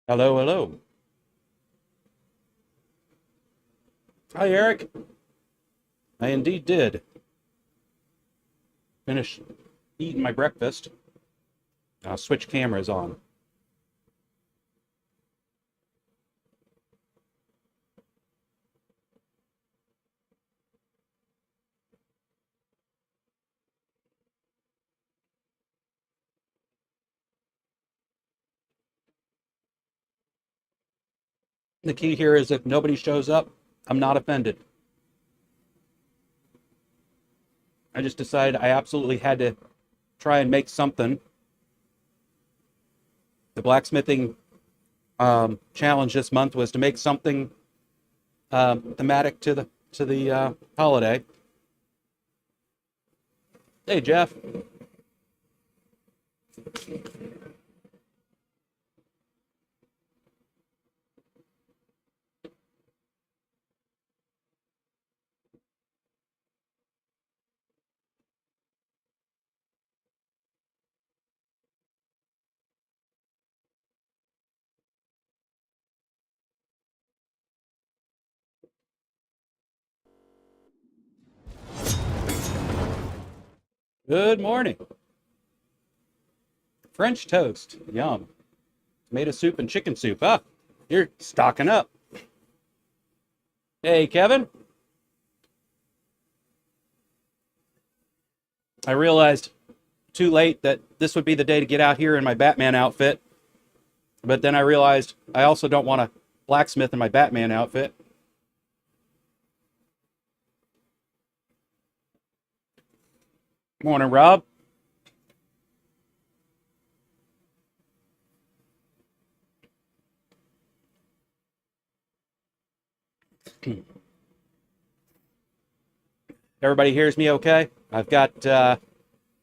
Hello, hello. Hi, Eric. I indeed did. Finish eating my breakfast. I'll switch cameras on. The key here is if nobody shows up, I'm not offended. I just decided I absolutely had to try and make something. The blacksmithing challenge this month was to make something thematic to the holiday. Hey, Jeff. Good morning. French toast. Yum. Tomato soup and chicken soup. Ah, you're stocking up. Hey, Kevin. I realized too late that this would be the day to get out here in my Batman outfit. But then I realized I also don't want to blacksmith in my Batman outfit. Morning, Rob. Everybody hears me okay? I've got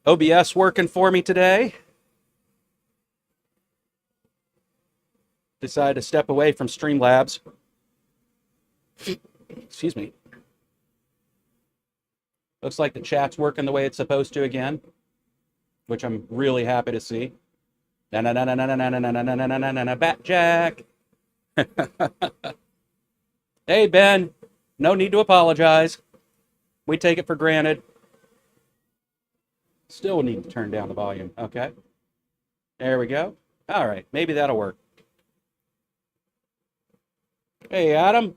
OBS working for me today. Decided to step away from Streamlabs. Excuse me. Looks like the chat's working the way it's supposed to again, which I'm really happy to see. Na na na na na na na na na na na na na na Bat Jack. Hey Ben, no need to apologize. We take it for granted. Still need to turn down the volume. Okay. There we go. All right, maybe that'll work. Hey Adam.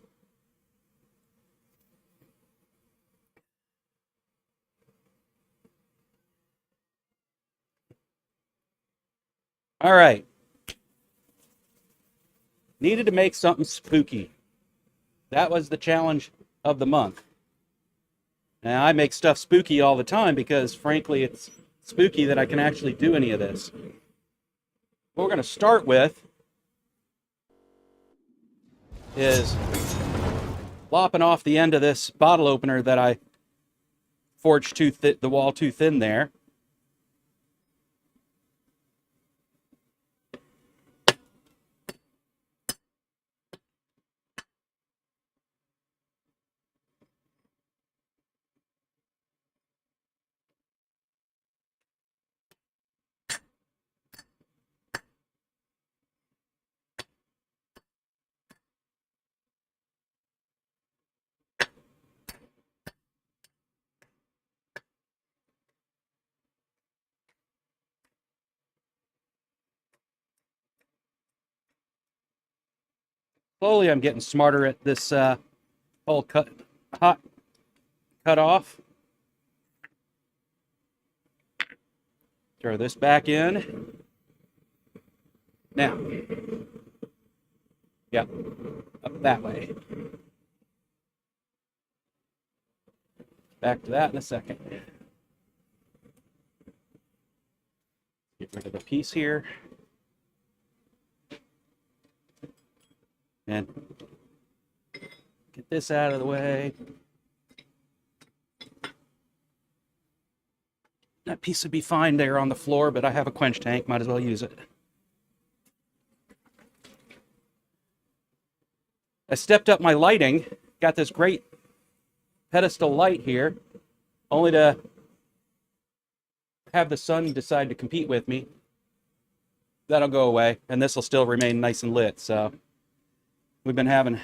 All right. Needed to make something spooky. That was the challenge of the month. Now, I make stuff spooky all the time because, frankly, it's spooky that I can actually do any of this. What we're going to start with is lopping off the end of this bottle opener that I forged the wall too thin there. Slowly, I'm getting smarter at this whole cut off. Throw this back in. Now, yeah, up that way. Back to that in a second. Get rid of the piece here. And get this out of the way. That piece would be fine there on the floor, but I have a quench tank, might as well use it. I stepped up my lighting, got this great pedestal light here, only to have the sun decide to compete with me that'll go away, and this will still remain nice and lit. So we're at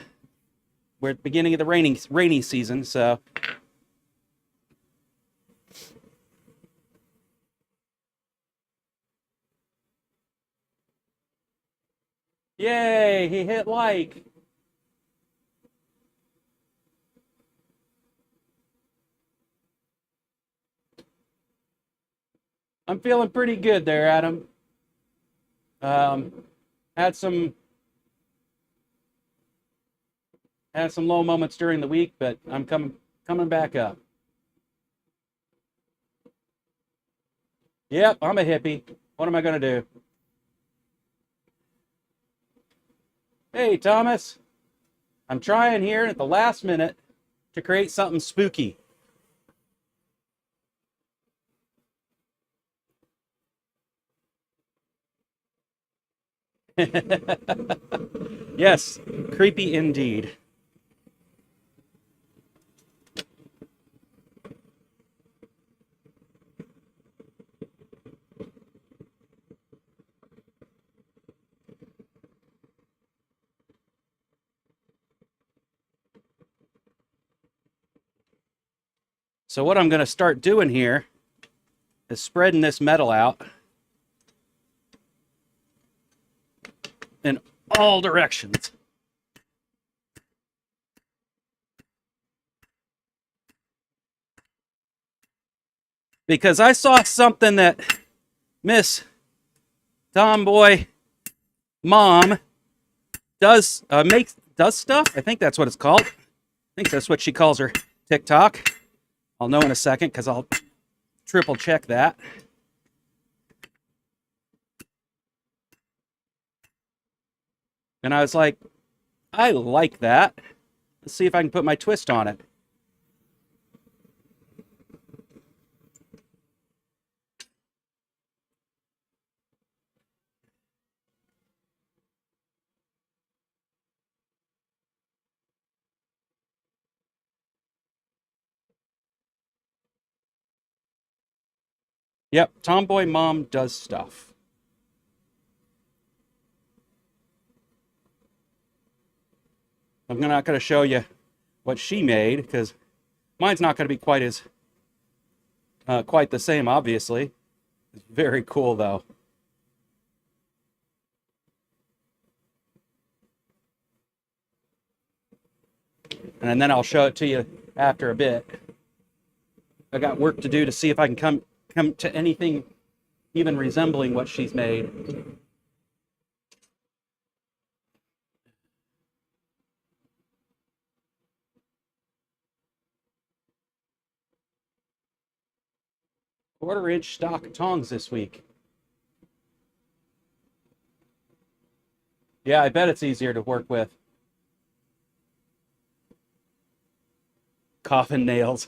the beginning of the rainy season, so yay, he hit like. I'm feeling pretty good there, Adam. Um, had some low moments during the week, but I'm coming back up. Yep, I'm a hippie. What am I gonna do? Hey, Thomas, I'm trying here at the last minute to create something spooky. Yes, creepy indeed. So what I'm going to start doing here is spreading this metal out in all directions. Because I saw something that Miss Tomboy Mom does does stuff. I think that's what it's called. I think that's what she calls her TikTok. I'll know in a second because I'll triple check that. And I was like, I like that. Let's see if I can put my twist on it. Yep, Tomboy Mom does stuff. I'm not going to show you what she made because mine's not going to be quite the same, obviously. It's very cool, though. And then I'll show it to you after a bit. I got work to do to see if I can come to anything even resembling what she's made. Quarter-inch stock tongs this week. Yeah, I bet it's easier to work with. Coffin nails.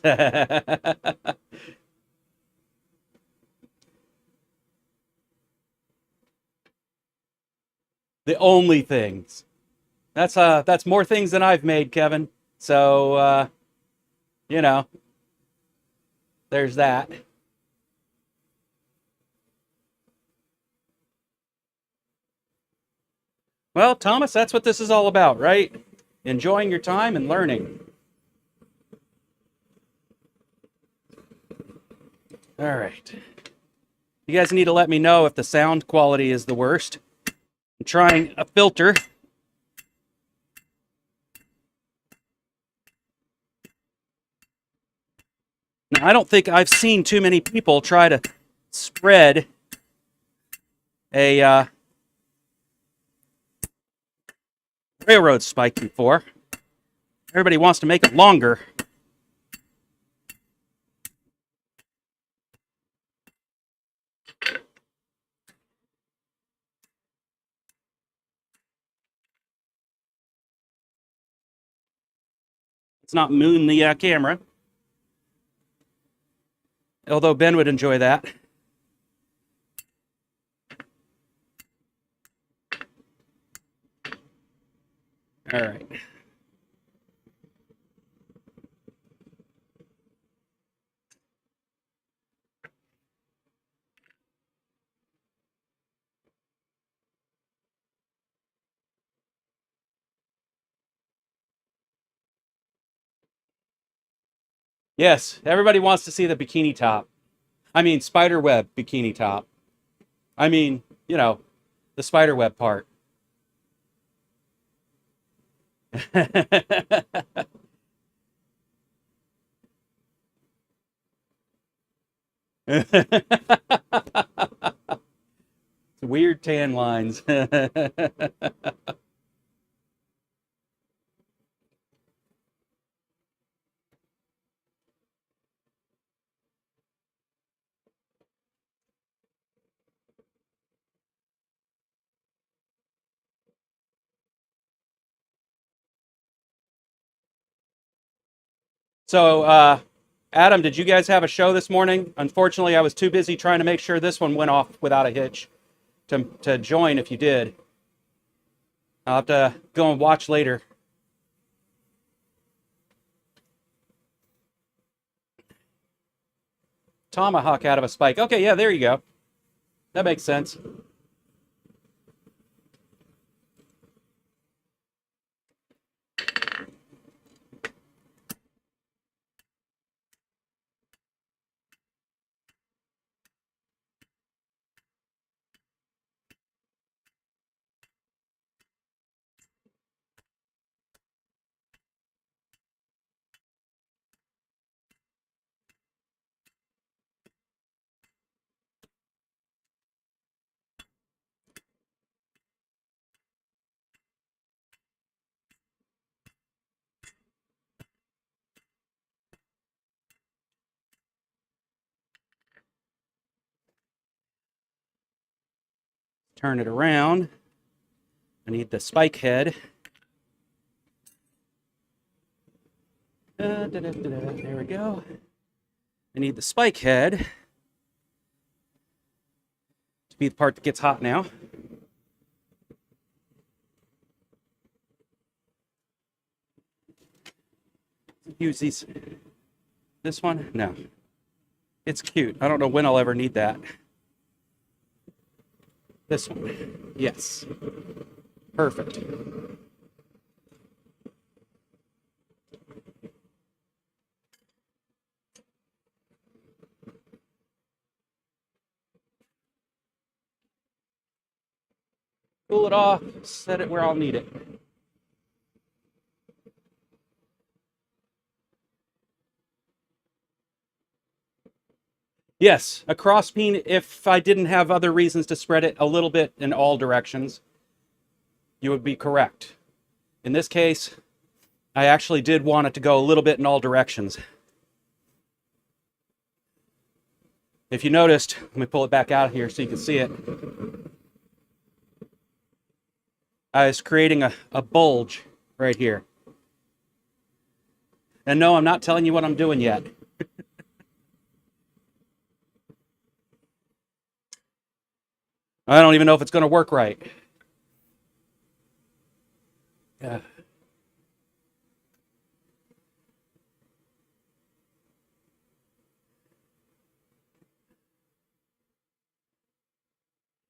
The only things. That's more things than I've made, Kevin. So you know, there's that. Well, Thomas, that's what this is all about, right? Enjoying your time and learning. All right. You guys need to let me know if the sound quality is the worst. I'm trying a filter. Now, I don't think I've seen too many people try to spread a railroad spike before. Everybody wants to make it longer. Let's not moon the camera. Although Ben would enjoy that. All right. Yes, everybody wants to see the bikini top. I mean, spider web bikini top. I mean, the spider web part. Weird tan lines. So, Adam, did you guys have a show this morning? Unfortunately, I was too busy trying to make sure this one went off without a hitch to join if you did. I'll have to go and watch later. Tomahawk out of a spike. Okay, yeah, there you go. That makes sense. Turn it around. I need the spike head. There we go. I need the spike head to be the part that gets hot now. Use these. This one? No. It's cute. I don't know when I'll ever need that. This one. Yes. Perfect. Cool it off, set it where I'll need it. Yes, a cross peen if I didn't have other reasons to spread it a little bit in all directions. You would be correct. In this case, I actually did want it to go a little bit in all directions. If you noticed, let me pull it back out here so you can see it. I was creating a bulge right here. And no, I'm not telling you what I'm doing yet. I don't even know if it's going to work right. Yeah.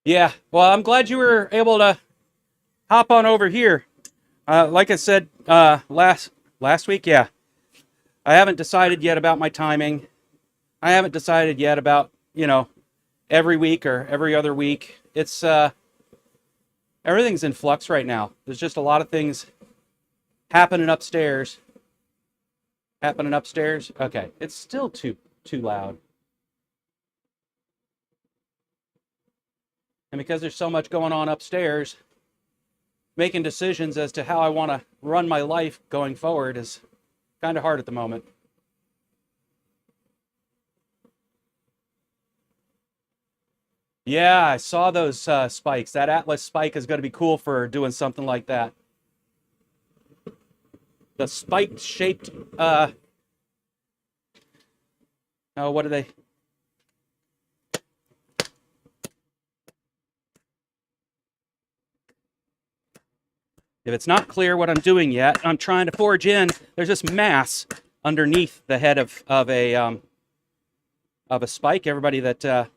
Yeah, well, I'm glad you were able to hop on over here. Like I said last week, yeah, I haven't decided yet about my timing. I haven't decided yet about, every week or every other week. It's everything's in flux right now. There's just a lot of things happening upstairs. Okay, it's still too loud. And because there's so much going on upstairs, making decisions as to how I want to run my life going forward is kind of hard at the moment. Yeah, I saw those spikes. That Atlas spike is going to be cool for doing something like that. The spiked shaped, what are they? If it's not clear what I'm doing yet, I'm trying to forge in. There's this mass underneath the head of a spike. Everybody that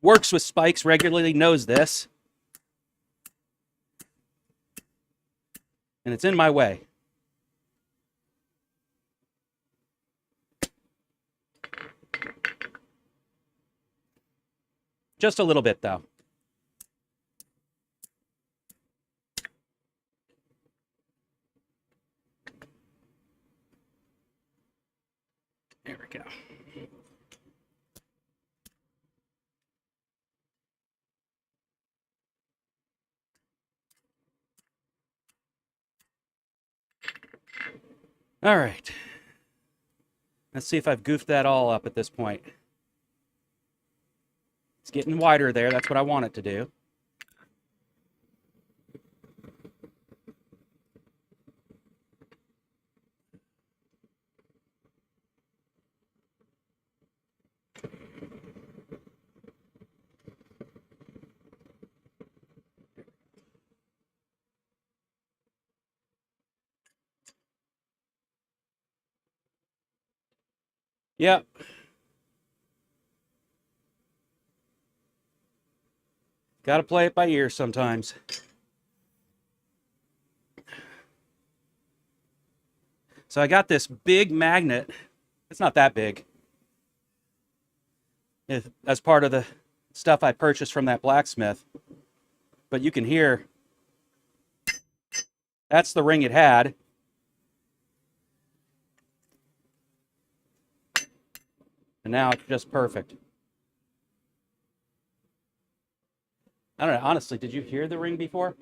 works with spikes regularly knows this. And it's in my way. Just a little bit, though. There we go. All right. Let's see if I've goofed that all up at this point. It's getting wider there. That's what I want it to do. Yep. Got to play it by ear sometimes. So I got this big magnet. It's not that big. As part of the stuff I purchased from that blacksmith. But you can hear that's the ring it had. And now it's just perfect. I don't know, honestly, did you hear the ring before?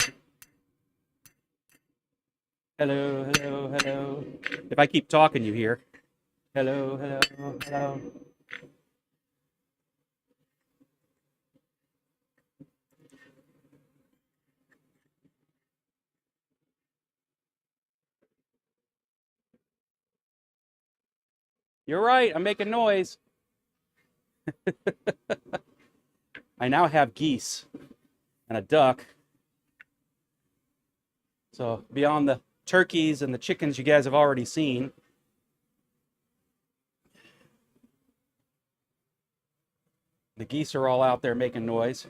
Hello, hello, hello. If I keep talking, you hear. Hello, hello, hello. You're right, I'm making noise. I now have geese and a duck. So beyond the turkeys and the chickens you guys have already seen, the geese are all out there making noise.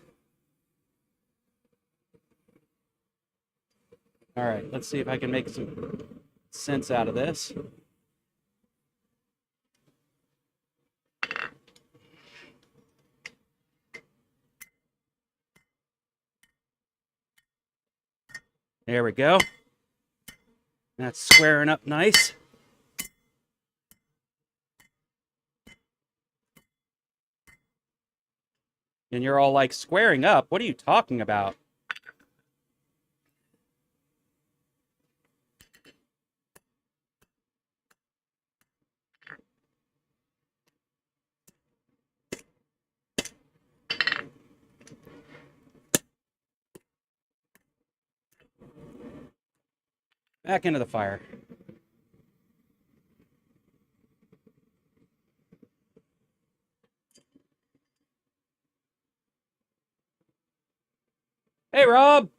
All right, let's see if I can make some sense out of this. There we go. That's squaring up nice. And you're all like, squaring up? What are you talking about? Back into the fire. Hey, Rob.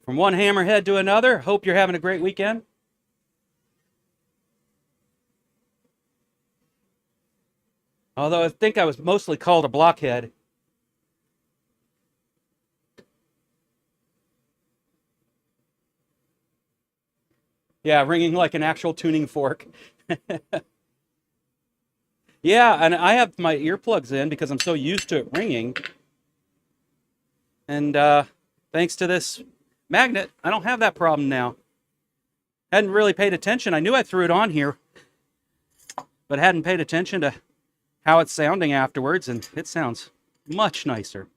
From one hammerhead to another, hope you're having a great weekend. Although I think I was mostly called a blockhead. Yeah, ringing like an actual tuning fork. Yeah, and I have my earplugs in because I'm so used to it ringing. And thanks to this magnet, I don't have that problem now. Hadn't really paid attention. I knew I threw it on here, but hadn't paid attention to how it's sounding afterwards, and it sounds much nicer.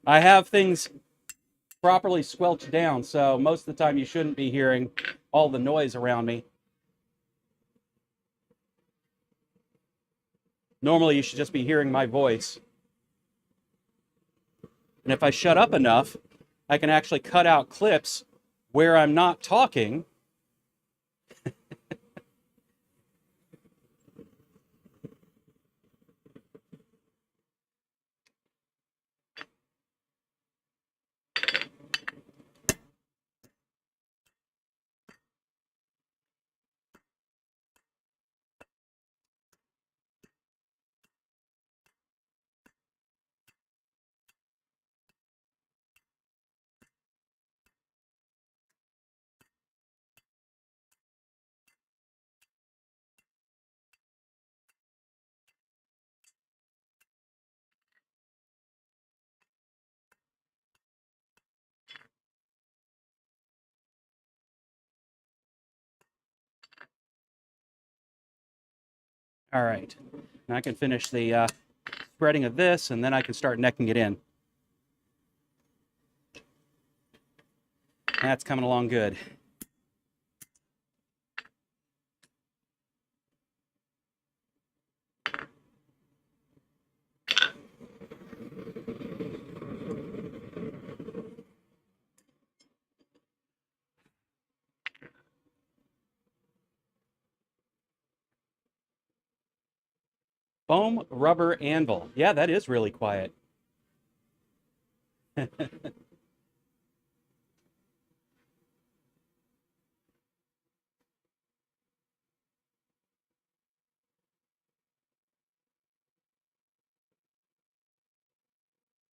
I have things properly squelched down, so most of the time you shouldn't be hearing all the noise around me. Normally you should just be hearing my voice. And if I shut up enough, I can actually cut out clips where I'm not talking. All right. Now I can finish the spreading of this, and then I can start necking it in. That's coming along good. Foam rubber anvil. Yeah, that is really quiet.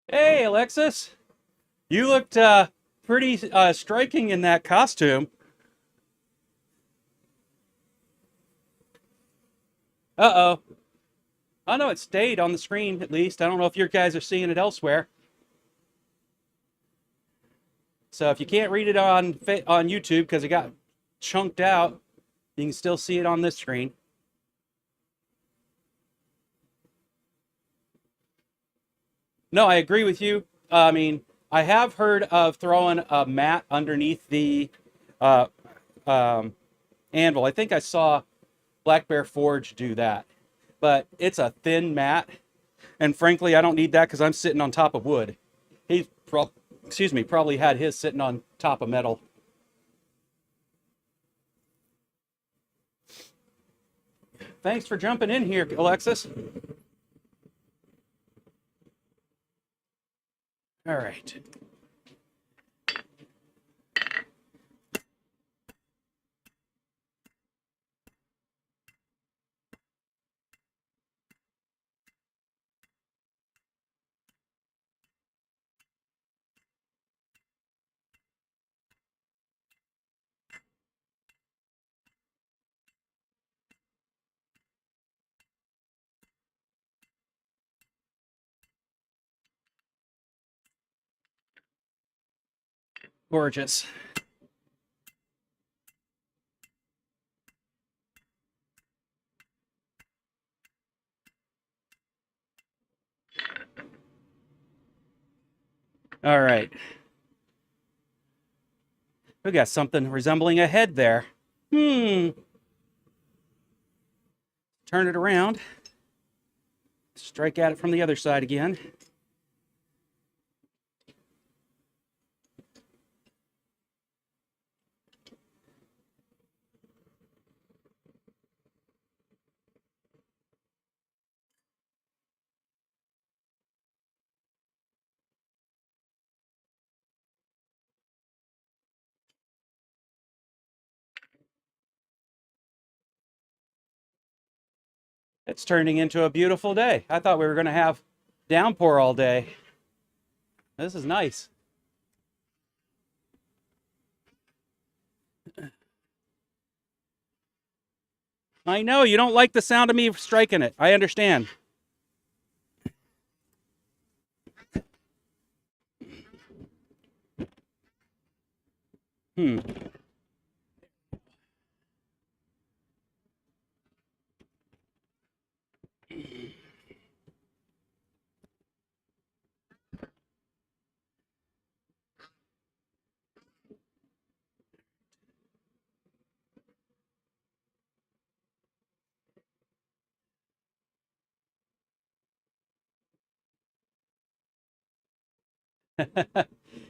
Hey, Alexis. You looked pretty striking in that costume. Uh-oh. Oh, no, it stayed on the screen, at least. I don't know if you guys are seeing it elsewhere. So if you can't read it on YouTube because it got chunked out, you can still see it on this screen. No, I agree with you. I mean, I have heard of throwing a mat underneath the uh, um, anvil. I think I saw Black Bear Forge do that, but it's a thin mat, and frankly, I don't need that because I'm sitting on top of wood. He, probably had his sitting on top of metal. Thanks for jumping in here, Alexis. All right. Gorgeous. All right. We got something resembling a head there. Turn it around. Strike at it from the other side again. It's turning into a beautiful day. I thought we were going to have downpour all day. This is nice. I know you don't like the sound of me striking it. I understand. Hmm.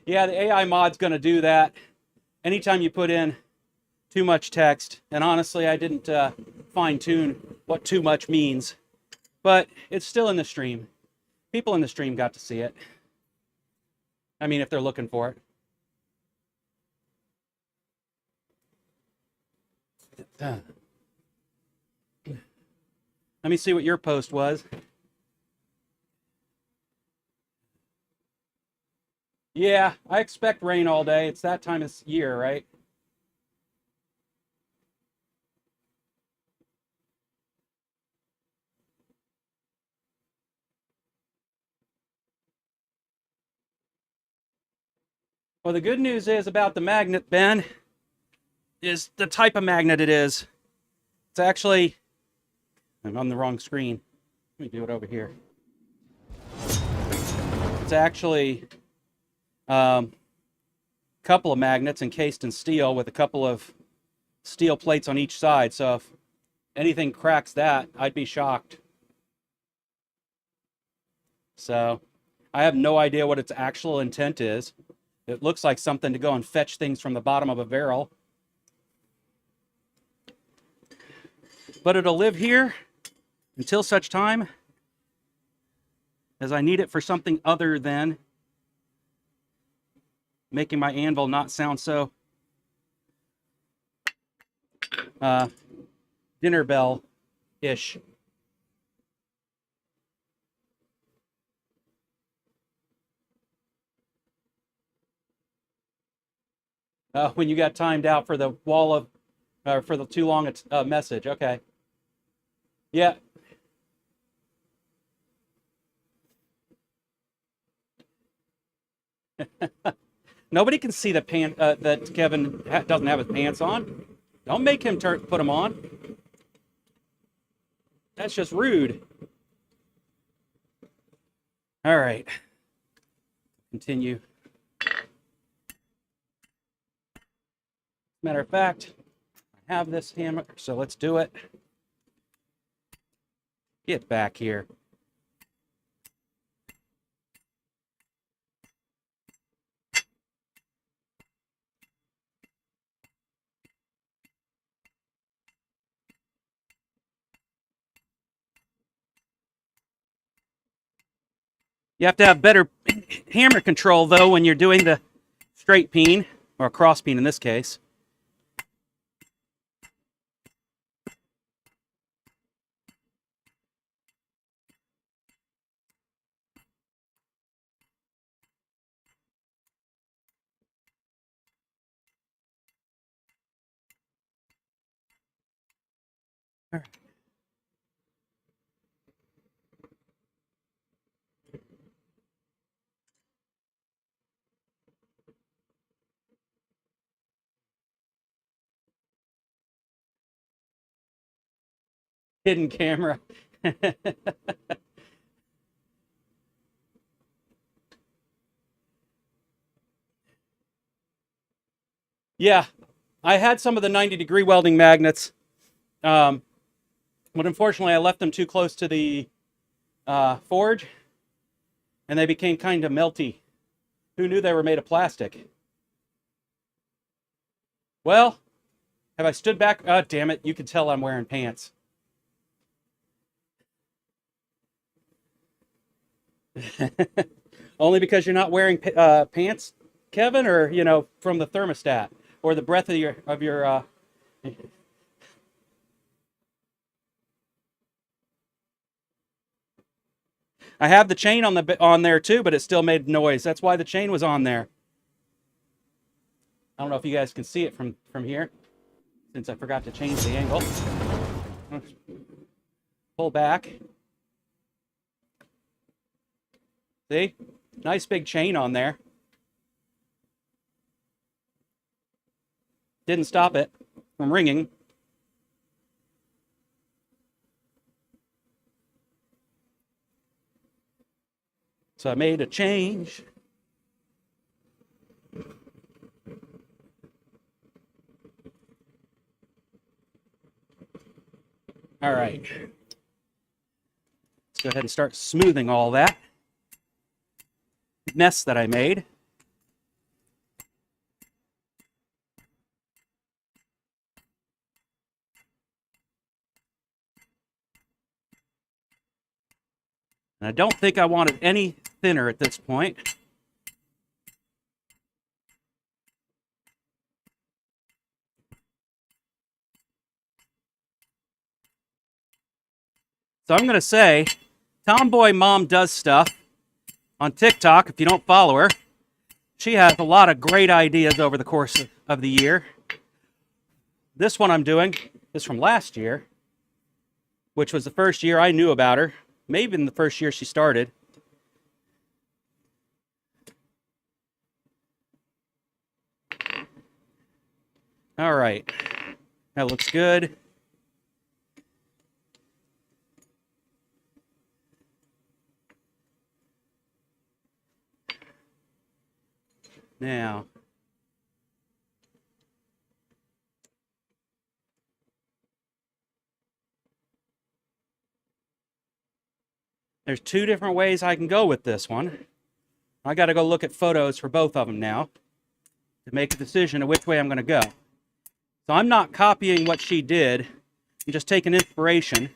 Yeah, the AI mod's going to do that. Anytime you put in too much text, and honestly, I didn't fine tune what too much means, but it's still in the stream. People in the stream got to see it. I mean, if they're looking for it. Let me see what your post was. Yeah, I expect rain all day. It's that time of year, right? Well, the good news is about the magnet, Ben, is the type of magnet it is. It's actually I'm on the wrong screen. Let me do it over here. It's actually a couple of magnets encased in steel with a couple of steel plates on each side. So if anything cracks that, I'd be shocked. So I have no idea what its actual intent is. It looks like something to go and fetch things from the bottom of a barrel. But it'll live here until such time as I need it for something other than making my anvil not sound so dinner bell-ish. When you got timed out for the wall of, for the too long a message. Okay. Yeah. Nobody can see that Kevin doesn't have his pants on. Don't make him put them on. That's just rude. All right. Continue. Matter of fact, I have this hammer, so let's do it. Get back here. You have to have better hammer control, though, when you're doing the straight peen, or a cross peen in this case. All right. Hidden camera. Yeah, I had some of the 90-degree welding magnets, but unfortunately I left them too close to the forge, and they became kind of melty. Who knew they were made of plastic? Well, have I stood back? Oh, damn it, you can tell I'm wearing pants. Only because you're not wearing pants, Kevin, or from the thermostat or the breath of your. I have the chain on there too, but it still made noise. That's why the chain was on there. I don't know if you guys can see it from here, since I forgot to change the angle. Pull back. See? Nice big chain on there. Didn't stop it from ringing. So I made a change. All right. Let's go ahead and start smoothing all that mess that I made. And I don't think I want it any thinner at this point. So I'm going to say, Tomboy Mom Does Stuff on TikTok, if you don't follow her. She has a lot of great ideas over the course of the year. This one I'm doing is from last year, which was the first year I knew about her. Maybe in the first year she started. All right. That looks good. Now, there's two different ways I can go with this one. I got to go look at photos for both of them now to make a decision of which way I'm going to go. So I'm not copying what she did. I'm just taking inspiration.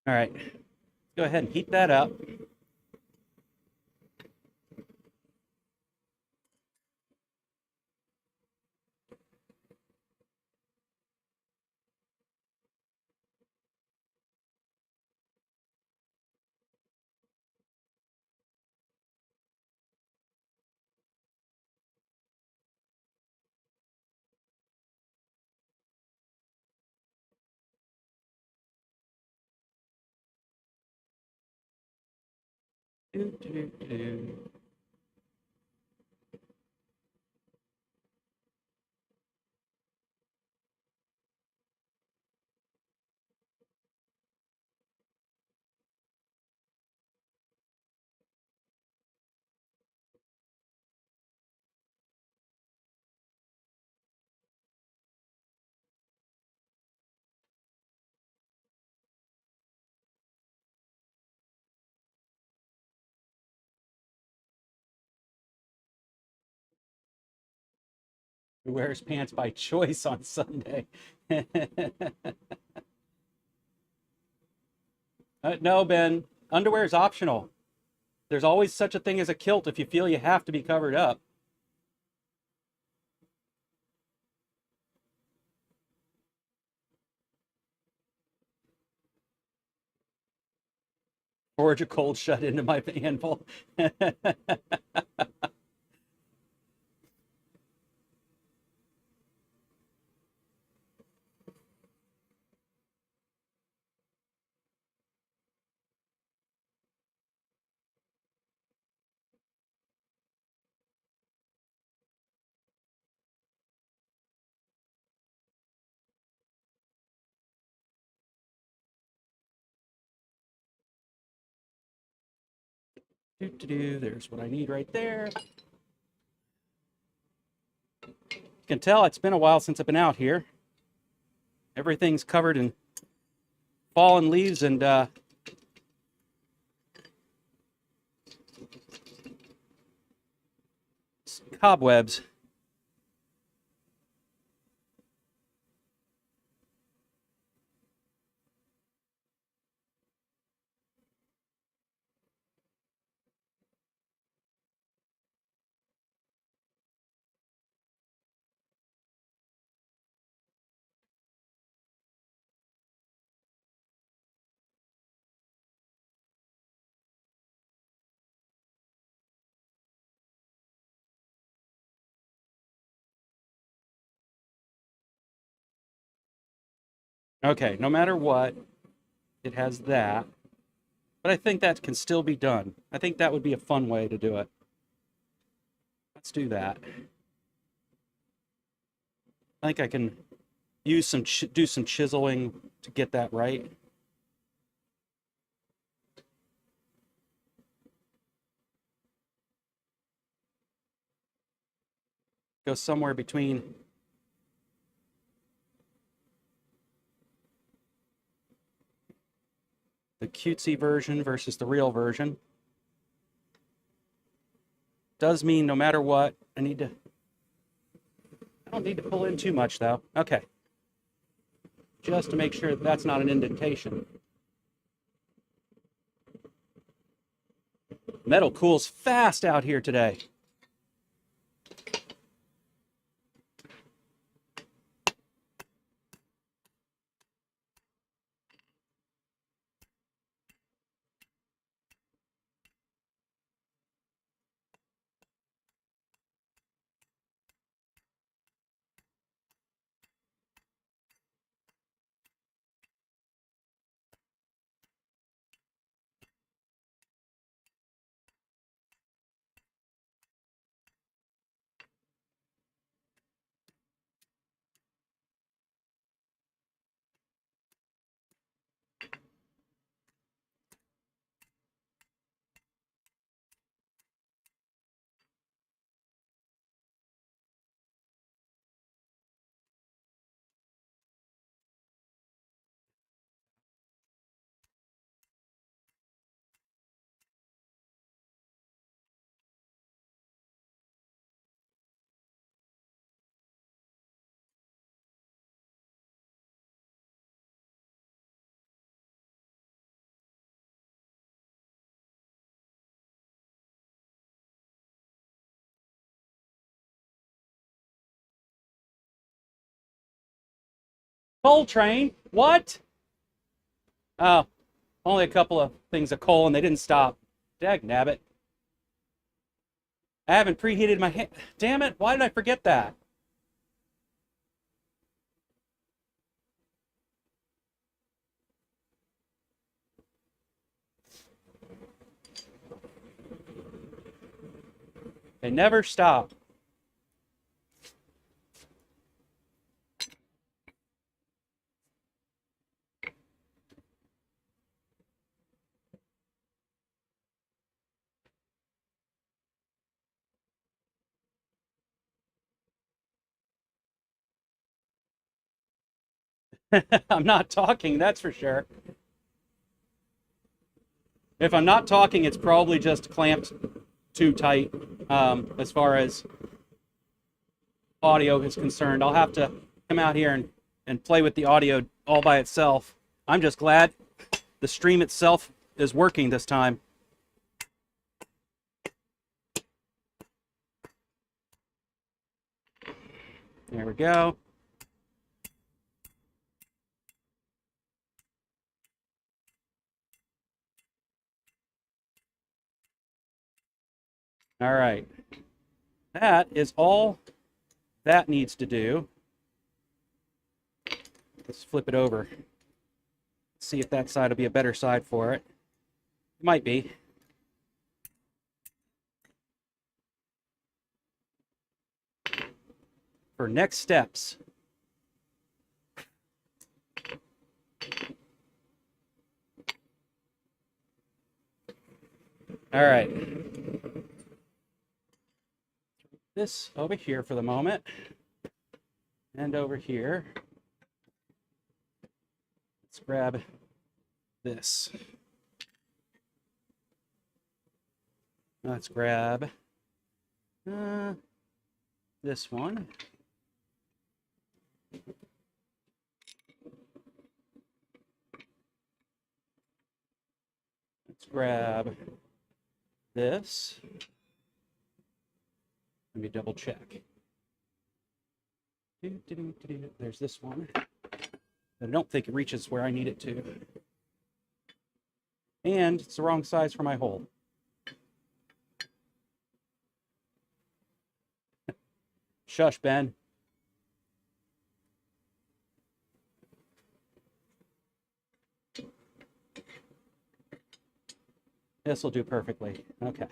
All right, let's go ahead and heat that up. Do, do, do. Who wears pants by choice on Sunday? No, Ben. Underwear is optional. There's always such a thing as a kilt if you feel you have to be covered up. Forge a cold shut into my anvil. There's what I need right there. You can tell it's been a while since I've been out here. Everything's covered in fallen leaves and cobwebs. Okay, no matter what, it has that. But I think that can still be done. I think that would be a fun way to do it. Let's do that. I think I can use do some chiseling to get that right. Go somewhere between the cutesy version versus the real version. Does mean no matter what, I don't need to pull in too much though. Okay. Just to make sure that's not an indentation. Metal cools fast out here today. Coal train? What? Oh, only a couple of things of coal and they didn't stop. Dag nabbit. I haven't preheated my hand. Damn it, why did I forget that? They never stop. I'm not talking, that's for sure. If I'm not talking, it's probably just clamped too tight as far as audio is concerned. I'll have to come out here and play with the audio all by itself. I'm just glad the stream itself is working this time. There we go. All right. That is all that needs to do. Let's flip it over. See if that side will be a better side for it. It might be. For next steps. All right. This over here for the moment. And over here. Let's grab this. Let's grab this one. Let's grab this. Let me double check. There's this one. I don't think it reaches where I need it to. And it's the wrong size for my hole. Shush, Ben. This will do perfectly. Okay.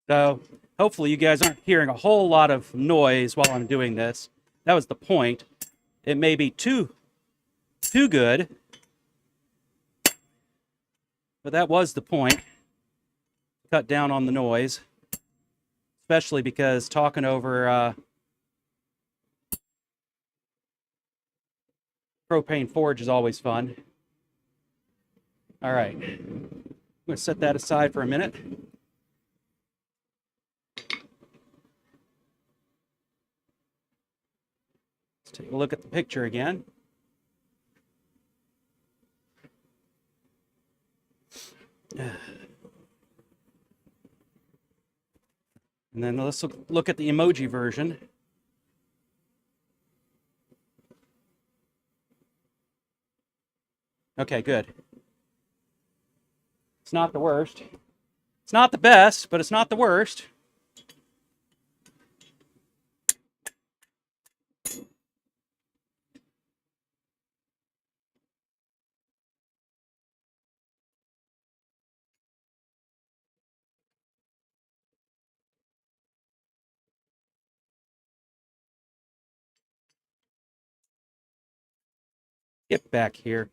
So hopefully you guys aren't hearing a whole lot of noise while I'm doing this. That was the point. It may be too good, but that was the point. Cut down on the noise, especially because talking over propane forge is always fun. All right, I'm going to set that aside for a minute. Let's take a look at the picture again. And then let's look at the emoji version. Okay, good. It's not the worst. It's not the best, but it's not the worst. Get back here.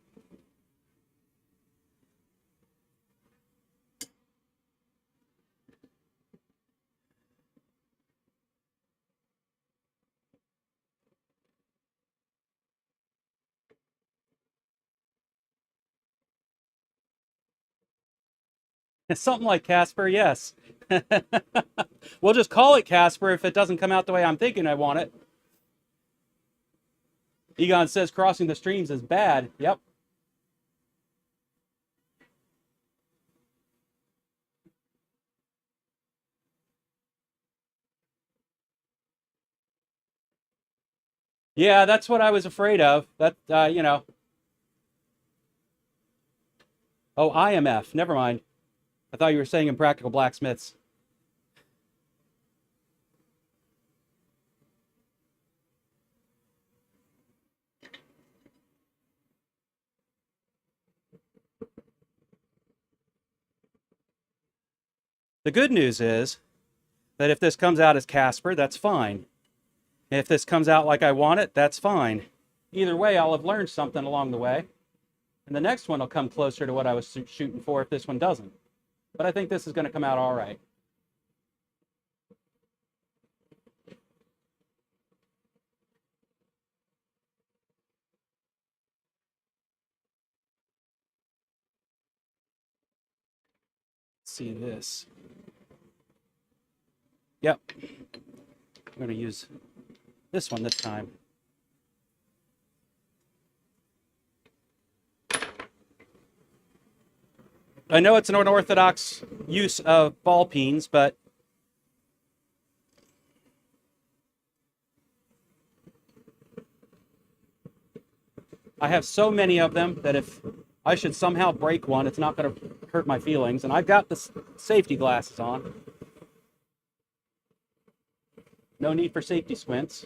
Something like Casper, yes. We'll just call it Casper if it doesn't come out the way I'm thinking I want it. Egon says crossing the streams is bad. Yep. Yeah, that's what I was afraid of. That, you know. Oh, IMF. Never mind. I thought you were saying Impractical Blacksmiths. The good news is that if this comes out as Casper, that's fine. If this comes out like I want it, that's fine. Either way, I'll have learned something along the way. And the next one will come closer to what I was shooting for if this one doesn't. But I think this is going to come out all right. Let's see this. Yep. I'm going to use this one this time. I know it's an unorthodox use of ball peens, but I have so many of them that if I should somehow break one, it's not going to hurt my feelings. And I've got the safety glasses on. No need for safety squints.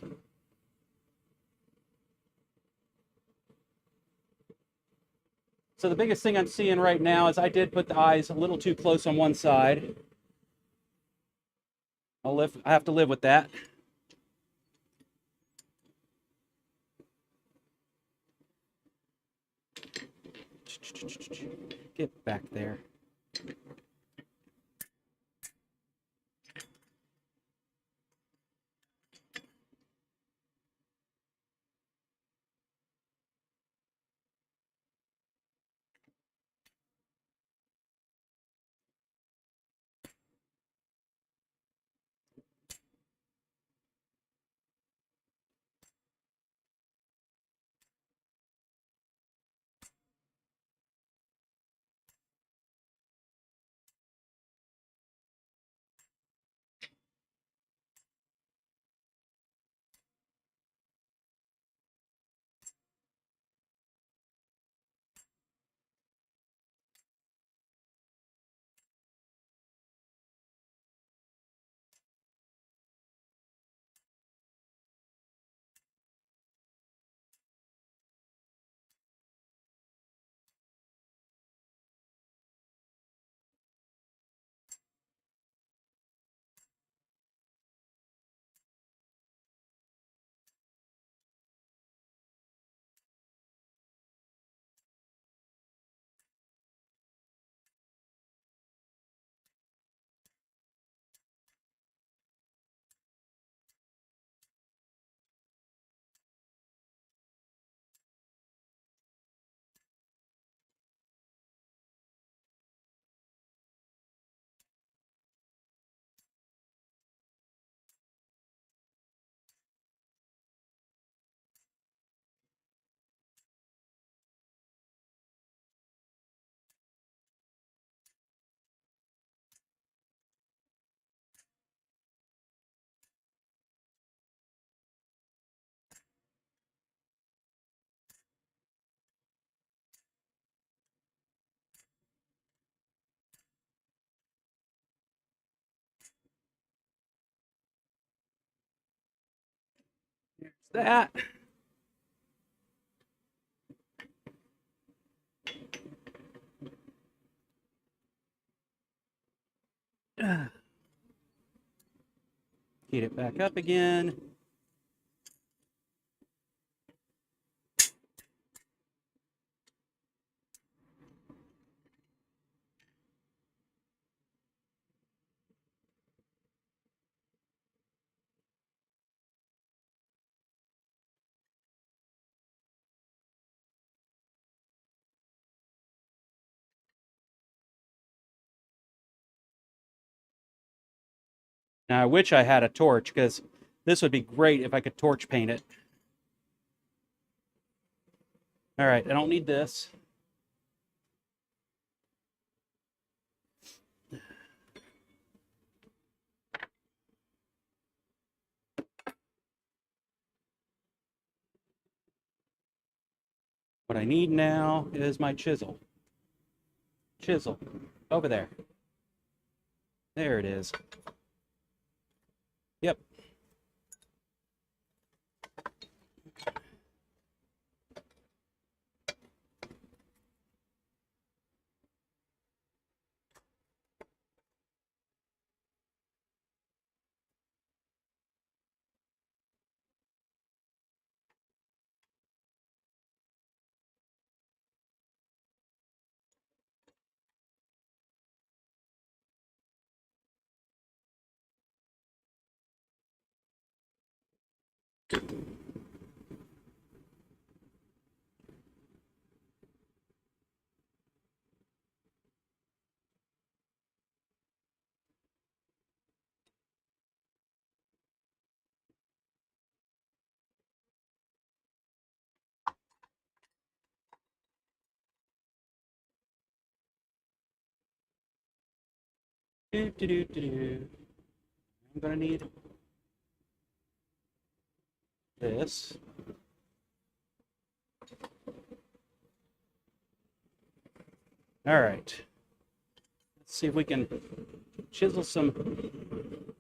So the biggest thing I'm seeing right now is I did put the eyes a little too close on one side. I have to live with that. Get back there. that. Heat it back up again. Now I wish I had a torch, because this would be great if I could torch paint it. All right, I don't need this. What I need now is my chisel. Chisel, over there. There it is. Yep. I'm gonna need this. All right. Let's see if we can chisel some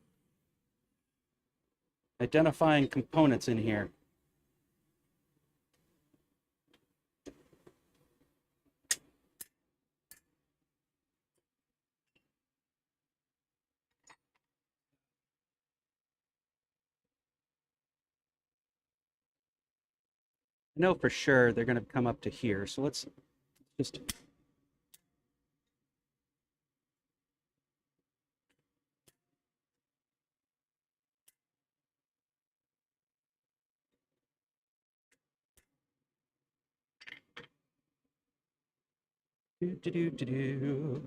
identifying components in here. I know for sure they're going to come up to here, so let's just do.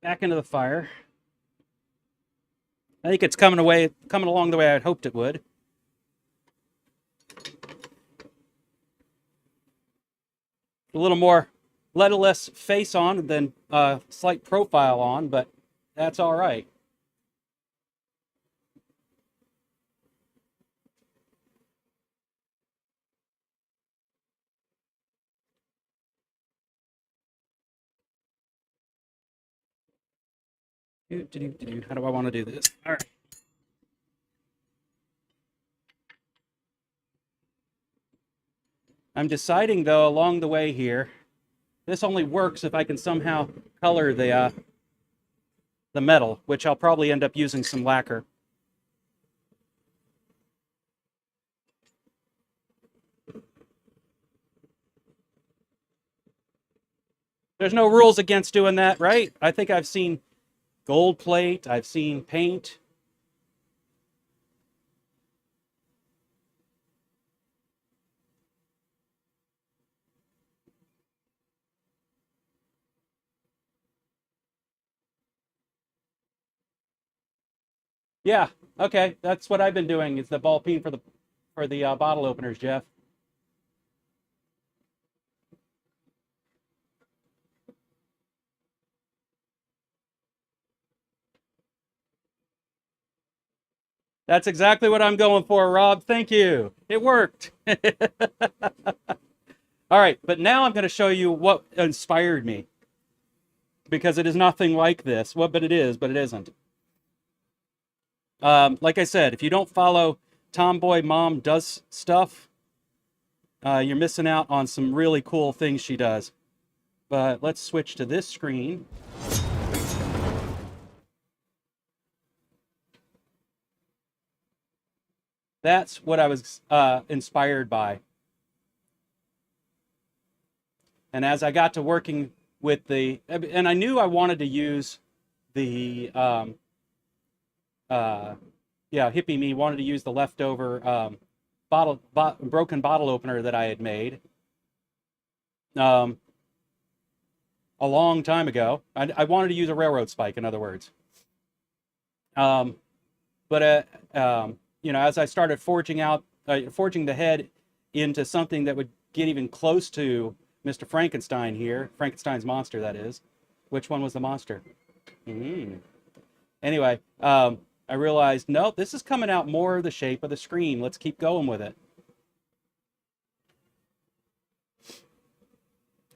Back into the fire. I think it's coming along the way I had hoped it would. A little more little less face on than slight profile on, but that's all right. How do I want to do this? All right. I'm deciding though along the way here. This only works if I can somehow color the metal, which I'll probably end up using some lacquer. There's no rules against doing that, right? I think I've seen gold plate, I've seen paint. Yeah, okay, that's what I've been doing. Is the ball peen for the bottle openers, Jeff. That's exactly what I'm going for, Rob. Thank you. It worked. All right, but now I'm going to show you what inspired me because it is nothing like this. Well, but it is, but it isn't. Like I said, if you don't follow Tomboy Mom Does Stuff, you're missing out on some really cool things she does. But let's switch to this screen. That's what I was inspired by. And as I got to working with and I knew I wanted to use the, yeah, hippie me wanted to use the leftover broken bottle opener that I had made um, a long time ago. I wanted to use a railroad spike, in other words. Um, but as I started forging the head into something that would get even close to Mr. Frankenstein here, Frankenstein's monster, that is. Which one was the monster? Mm. Anyway, I realized, no, this is coming out more the shape of the screen. Let's keep going with it.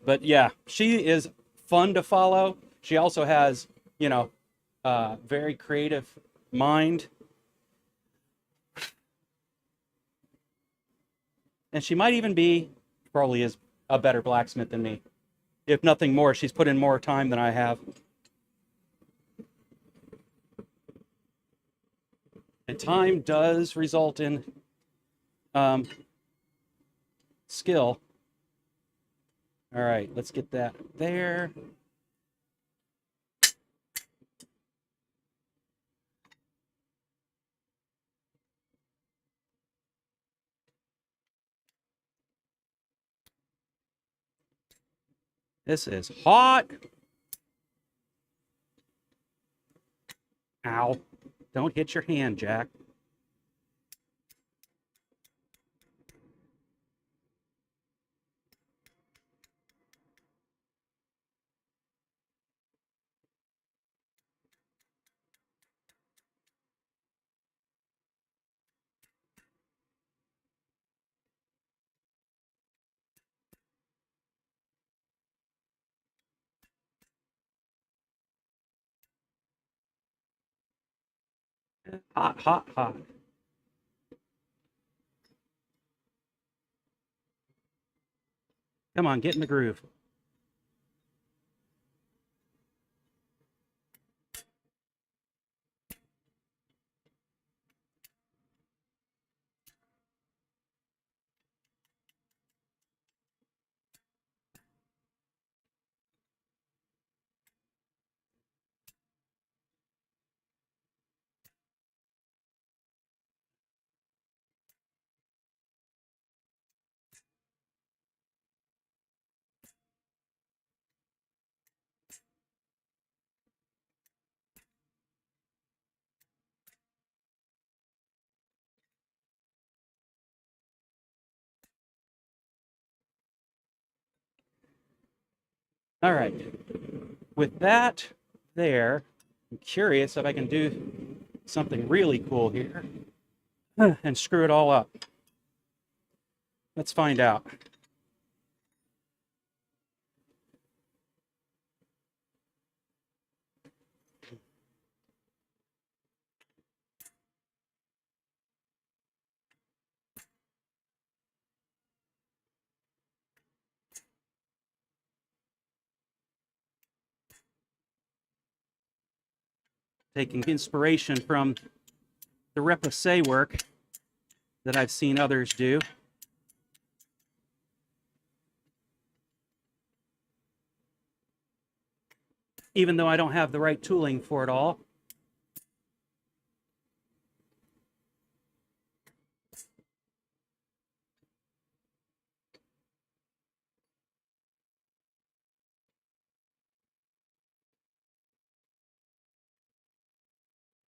But yeah, she is fun to follow. She also has, very creative mind. And she might even probably is a better blacksmith than me. If nothing more, she's put in more time than I have. And time does result in skill. All right, let's get that there. This is hot. Ow. Don't hit your hand, Jack. Hot, hot, hot. Come on, get in the groove. All right. With that there, I'm curious if I can do something really cool here and screw it all up. Let's find out. Taking inspiration from the repoussé work that I've seen others do. Even though I don't have the right tooling for it all.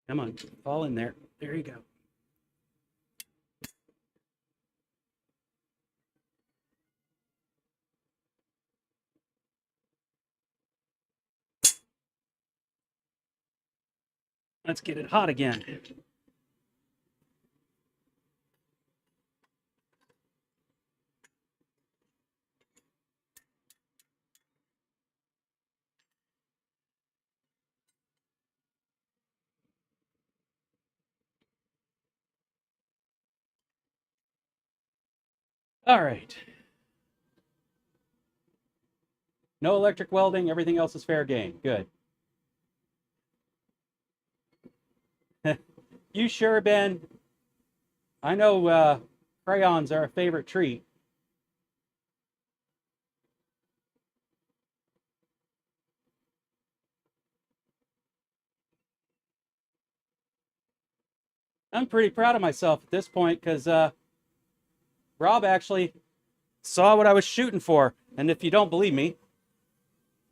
Come on, fall in there. There you go. Let's get it hot again. All right. No electric welding. Everything else is fair game. Good. You sure, Ben? I know crayons are a favorite treat. I'm pretty proud of myself at this point because Rob actually saw what I was shooting for. And if you don't believe me,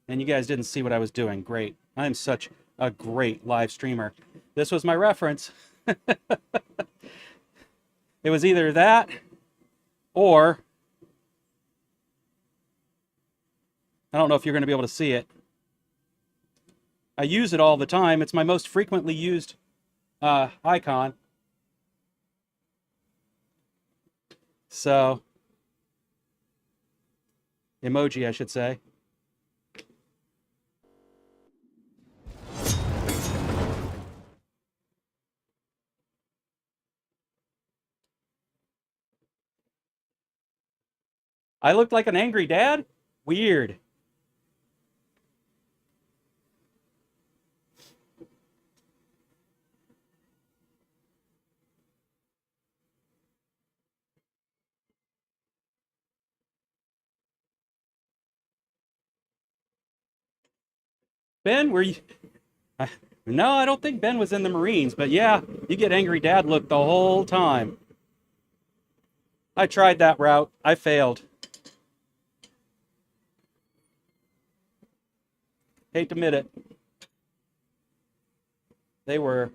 and you guys didn't see what I was doing, great. I'm such a great live streamer. This was my reference. It was either that or I don't know if you're going to be able to see it. I use it all the time. It's my most frequently used icon. So, emoji, I should say. I looked like an angry dad? Weird. Ben, were you? No, I don't think Ben was in the Marines, but yeah, you get angry dad look the whole time. I tried that route. I failed. Hate to admit it. They were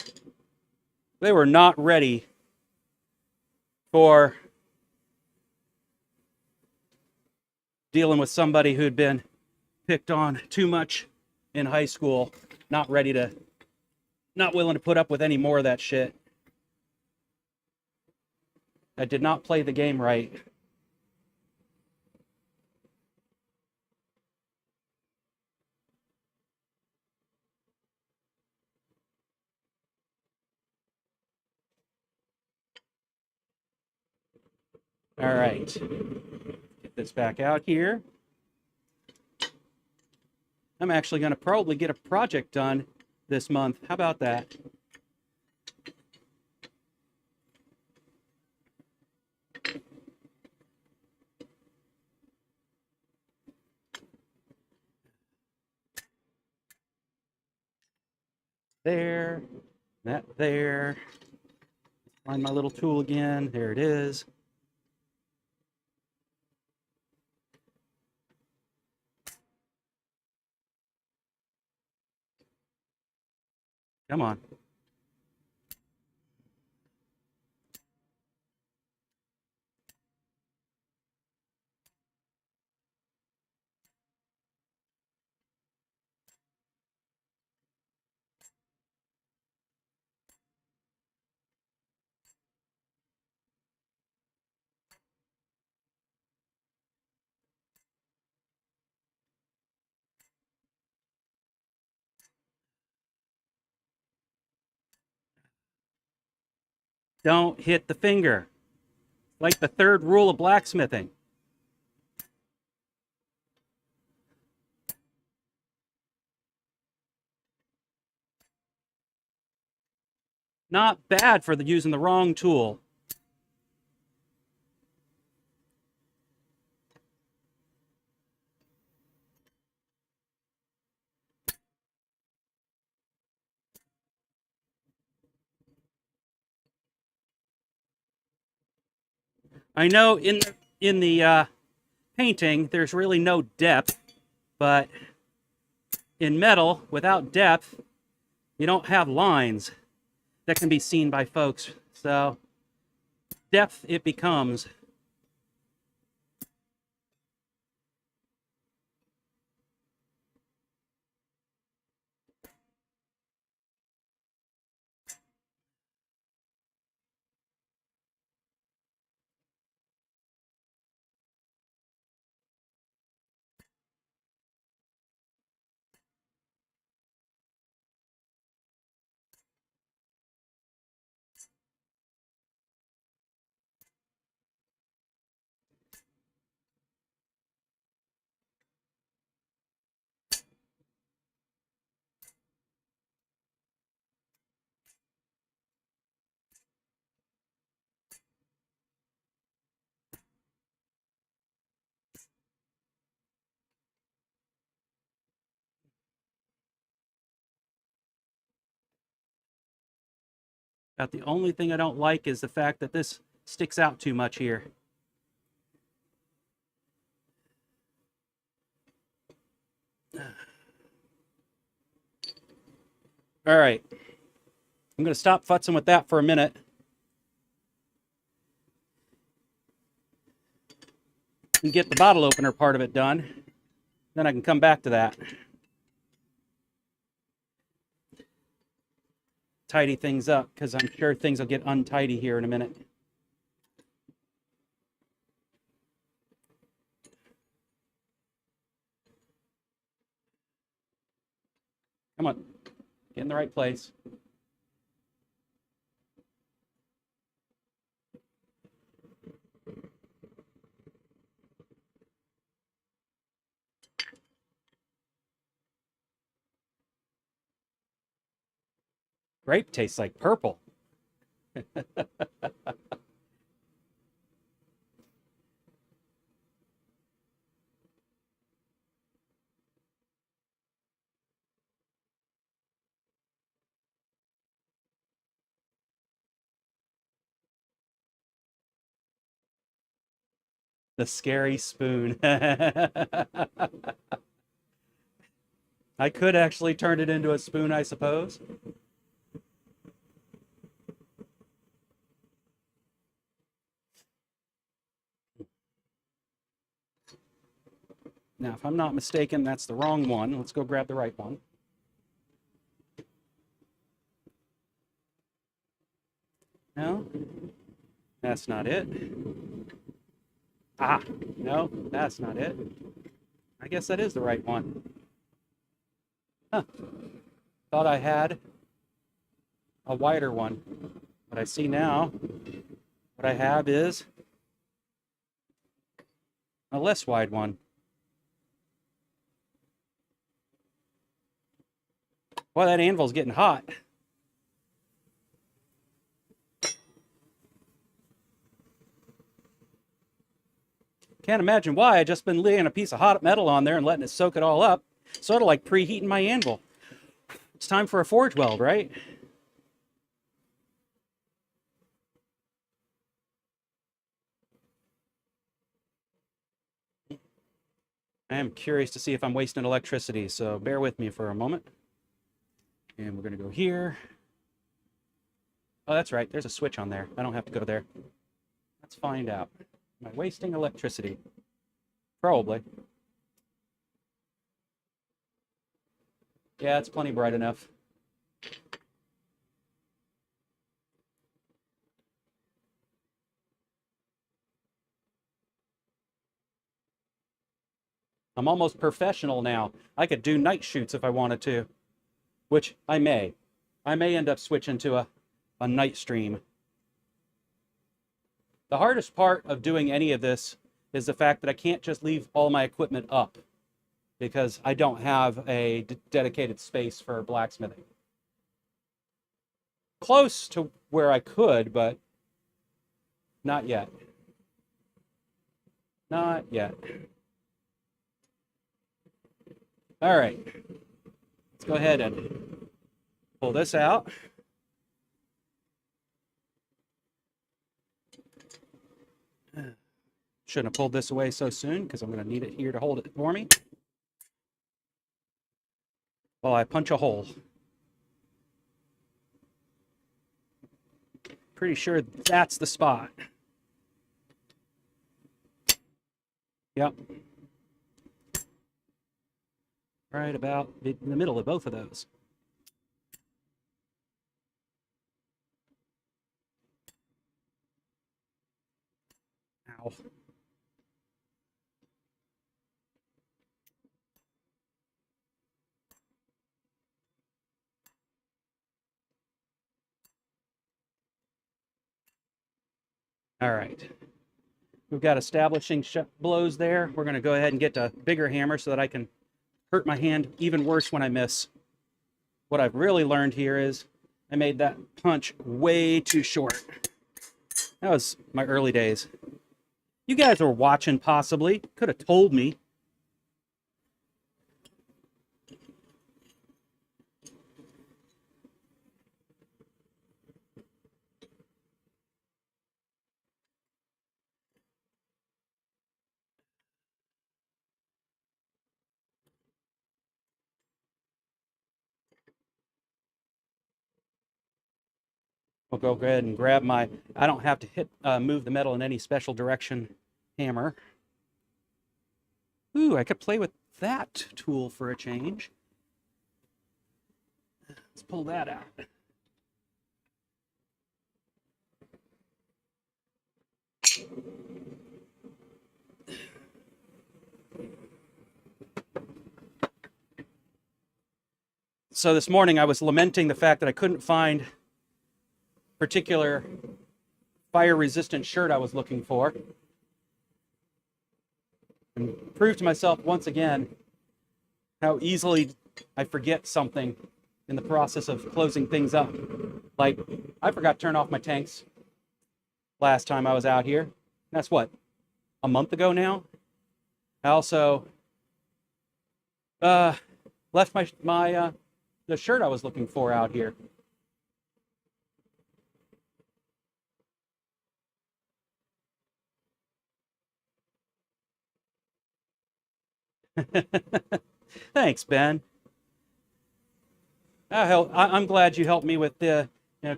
not ready for dealing with somebody who'd been picked on too much in high school, not willing to put up with any more of that shit. I did not play the game right. All right. Get this back out here. I'm actually going to probably get a project done this month. How about that? There, that there. Find my little tool again. There it is. Come on. Don't hit the finger. Like the third rule of blacksmithing. Not bad for using the wrong tool. I know in the painting there's really no depth, but in metal without depth you don't have lines that can be seen by folks. So depth it becomes. About the only thing I don't like is the fact that this sticks out too much here. All right, I'm going to stop futzing with that for a minute. And get the bottle opener part of it done. Then I can come back to that. Tidy things up, because I'm sure things will get untidy here in a minute. Come on, get in the right place. Grape tastes like purple. The scary spoon. I could actually turn it into a spoon, I suppose. Now, if I'm not mistaken, that's the wrong one. Let's go grab the right one. No, that's not it. Ah, no, that's not it. I guess that is the right one. Huh. Thought I had a wider one. But I see now what I have is a less wide one. Boy, that anvil's getting hot. Can't imagine why. I just been laying a piece of hot metal on there and letting it soak it all up. Sort of like preheating my anvil. It's time for a forge weld, right? I am curious to see if I'm wasting electricity, so bear with me for a moment. And we're going to go here. Oh, that's right. There's a switch on there. I don't have to go there. Let's find out. Am I wasting electricity? Probably. Yeah, it's plenty bright enough. I'm almost professional now. I could do night shoots if I wanted to, which I may. I may end up switching to a night stream. The hardest part of doing any of this is the fact that I can't just leave all my equipment up because I don't have a dedicated space for blacksmithing. Close to where I could, but not yet. Not yet. All right. Let's go ahead and pull this out. Shouldn't have pulled this away so soon because I'm going to need it here to hold it for me while I punch a hole. Pretty sure that's the spot. Yep. Right about in the middle of both of those. Ow. All right. We've got establishing blows there. We're going to go ahead and get a bigger hammer so that I can hurt my hand even worse when I miss. What I've really learned here is I made that punch way too short. That was my early days. You guys were watching possibly. Could have told me. We'll go ahead and grab my, I don't have to move the metal in any special direction hammer. Ooh, I could play with that tool for a change. Let's pull that out. So this morning I was lamenting the fact that I couldn't find particular fire-resistant shirt I was looking for, and proved to myself once again how easily I forget something in the process of closing things up. Like, I forgot to turn off my tanks last time I was out here. That's what, a month ago now? I also left the shirt I was looking for out here. Thanks, Ben. I'm glad you helped me with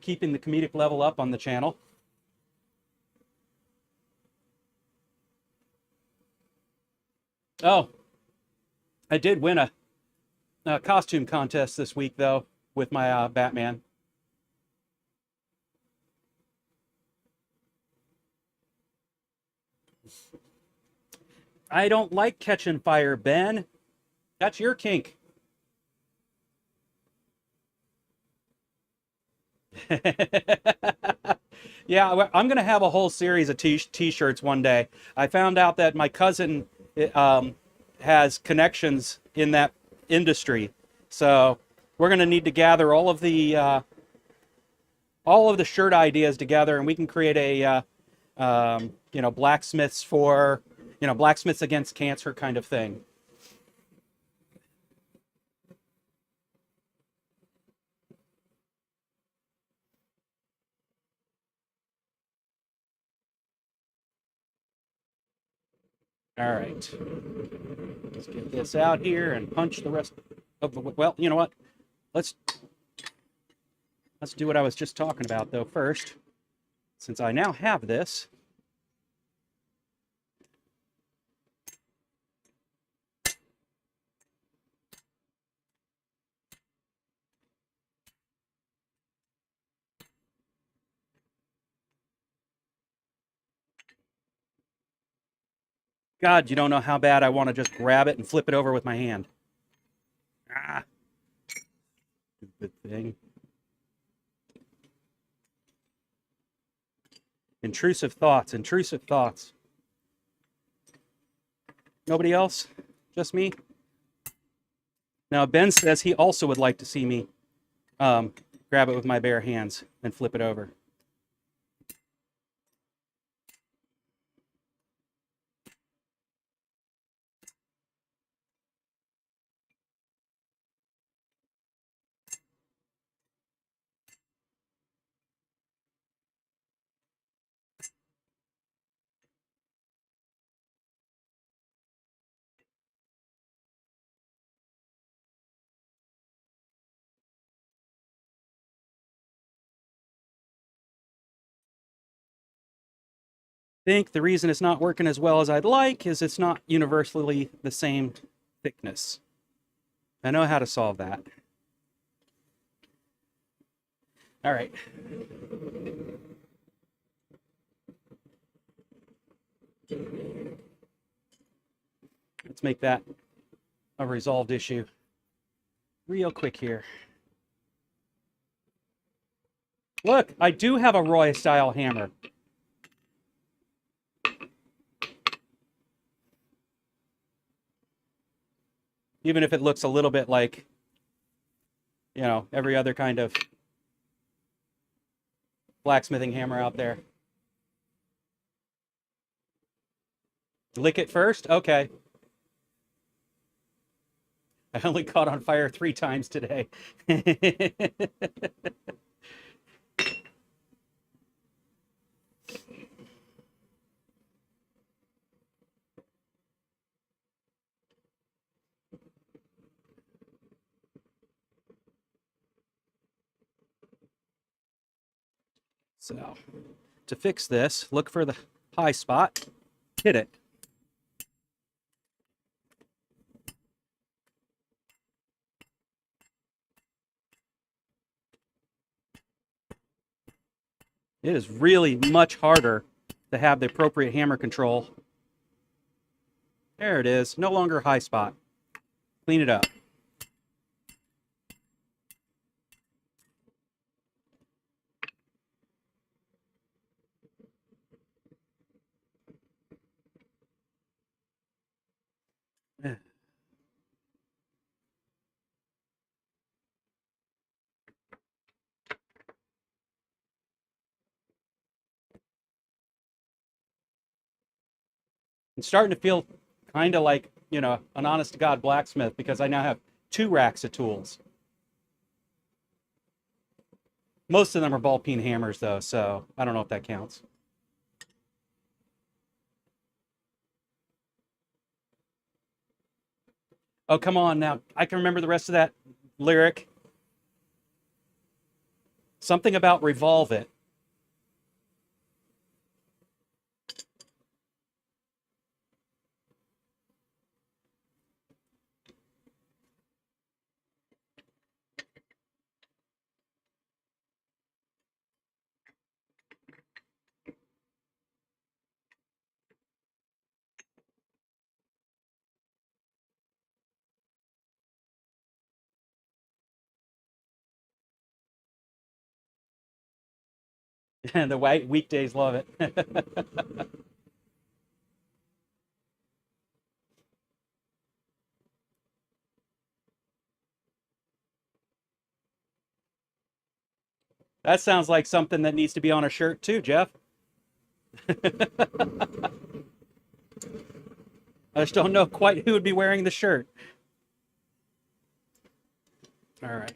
keeping the comedic level up on the channel. Oh, I did win a costume contest this week, though, with my Batman. I don't like catching fire, Ben. That's your kink. Yeah, I'm going to have a whole series of t-shirts one day. I found out that my cousin has connections in that industry. So we're going to need to gather all of the shirt ideas together, and we can create a blacksmiths for, blacksmiths against cancer kind of thing. All right, let's get this out here and punch the rest of the, well, you know what? Let's do what I was just talking about, though, first, since I now have this. God, you don't know how bad I want to just grab it and flip it over with my hand. Ah, stupid thing. Intrusive thoughts, intrusive thoughts. Nobody else? Just me? Now, Ben says he also would like to see me grab it with my bare hands and flip it over. I think the reason it's not working as well as I'd like is it's not universally the same thickness. I know how to solve that. All right. Let's make that a resolved issue real quick here. Look, I do have a Roy style hammer. Even if it looks a little bit like, you know, every other kind of blacksmithing hammer out there. Lick it first? Okay. I only caught on fire 3 times today. So, to fix this, look for the high spot, hit it. It is really much harder to have the appropriate hammer control. There it is, no longer high spot. Clean it up. I'm starting to feel kind of like, you know, an honest to God blacksmith because I now have 2 racks of tools. Most of them are ball peen hammers though, so I don't know if that counts. Oh, come on now. I can remember the rest of that lyric. Something about revolve it. And the weekdays love it. That sounds like something that needs to be on a shirt too, Jeff. I just don't know quite who would be wearing the shirt. All right.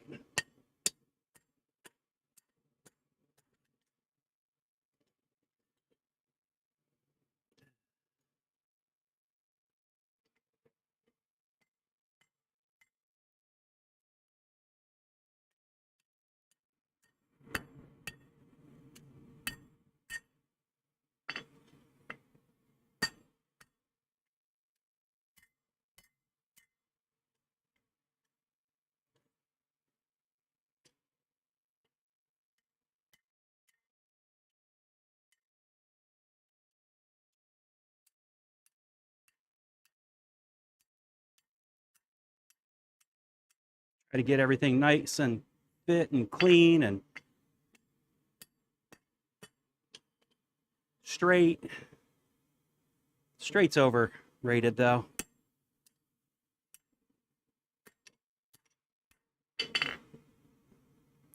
Try to get everything nice and fit and clean and straight. Straight's overrated though.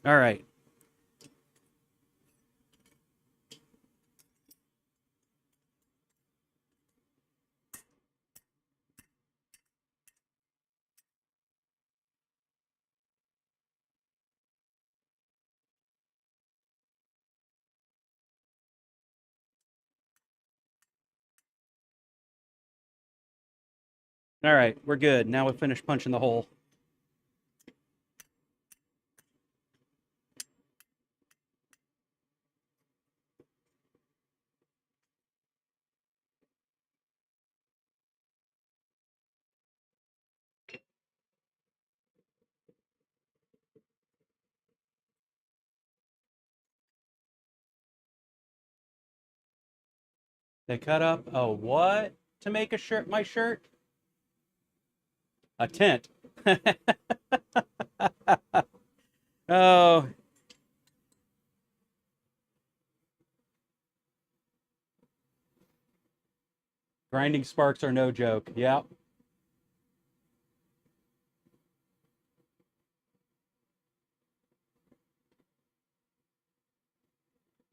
All right. All right, we're good. Now we finished punching the hole. They cut up a what to make a shirt? My shirt? A tent. Oh, grinding sparks are no joke. Yep.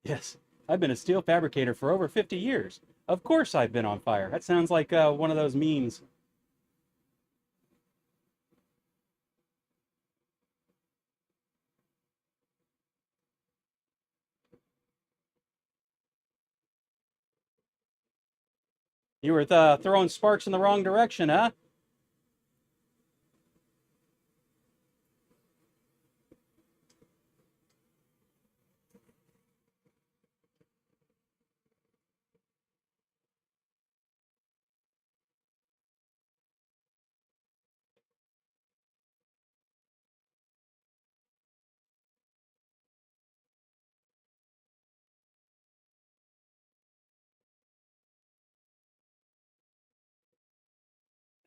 Yes. I've been a steel fabricator for over 50 years. Of course I've been on fire. That sounds like one of those memes. You were throwing sparks in the wrong direction, huh?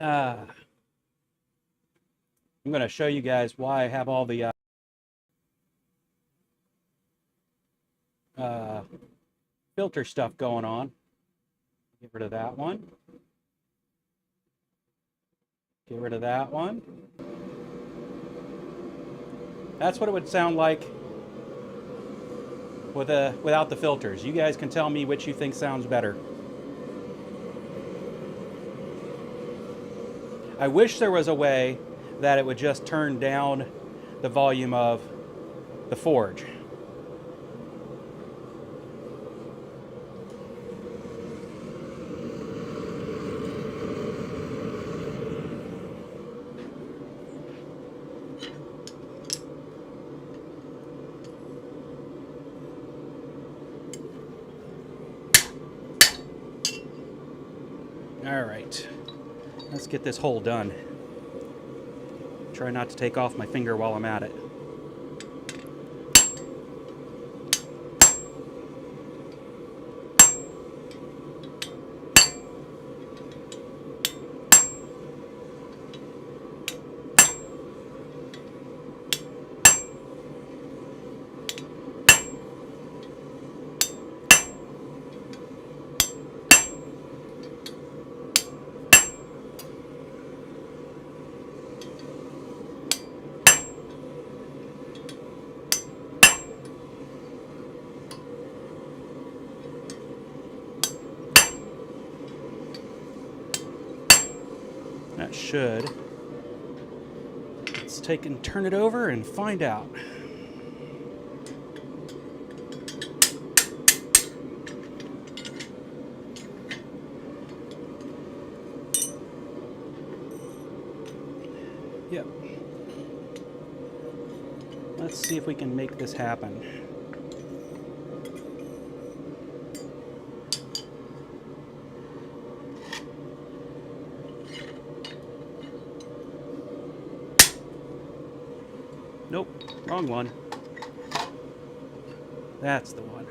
I'm going to show you guys why I have all the uh, filter stuff going on. Get rid of that one. Get rid of that one. That's what it would sound like without the filters. You guys can tell me which you think sounds better. I wish there was a way that it would just turn down the volume of the forge. All right, let's get this hole done. Try not to take off my finger while I'm at it. That should. Let's take and turn it over and find out. Yep. Let's see if we can make this happen. Nope, wrong one. That's the one.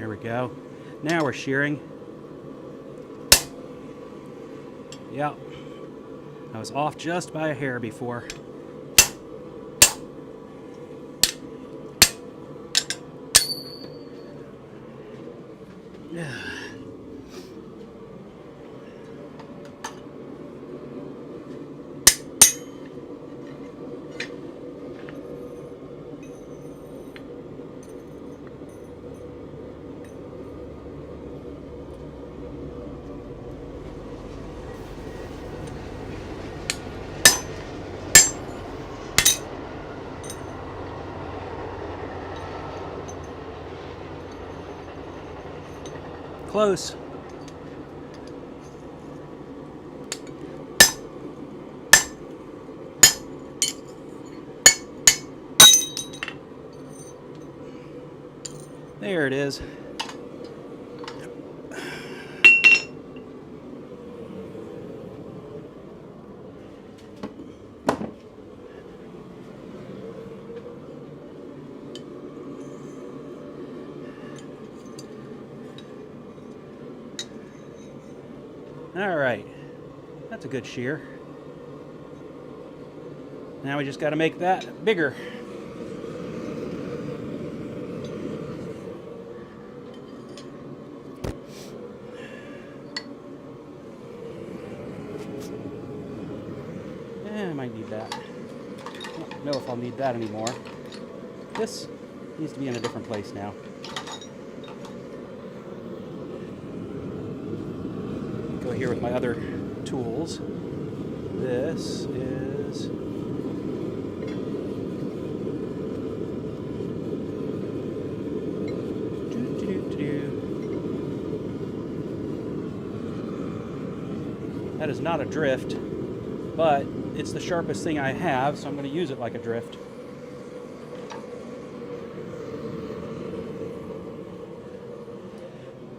There we go. Now we're shearing. Yep. I was off just by a hair before. Yeah. Close. There it is. All right, that's a good shear. Now we just got to make that bigger. I might need that. I don't know if I'll need that anymore. This needs to be in a different place now. Go here with my other tools. This is that is not a drift, but it's the sharpest thing I have, so I'm going to use it like a drift.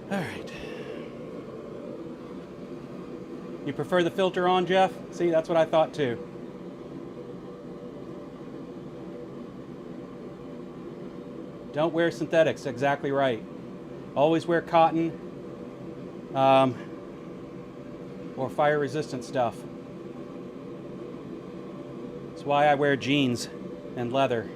All right. You prefer the filter on, Jeff? See, that's what I thought too. Don't wear synthetics, exactly right. Always wear cotton or fire-resistant stuff. That's why I wear jeans and leather.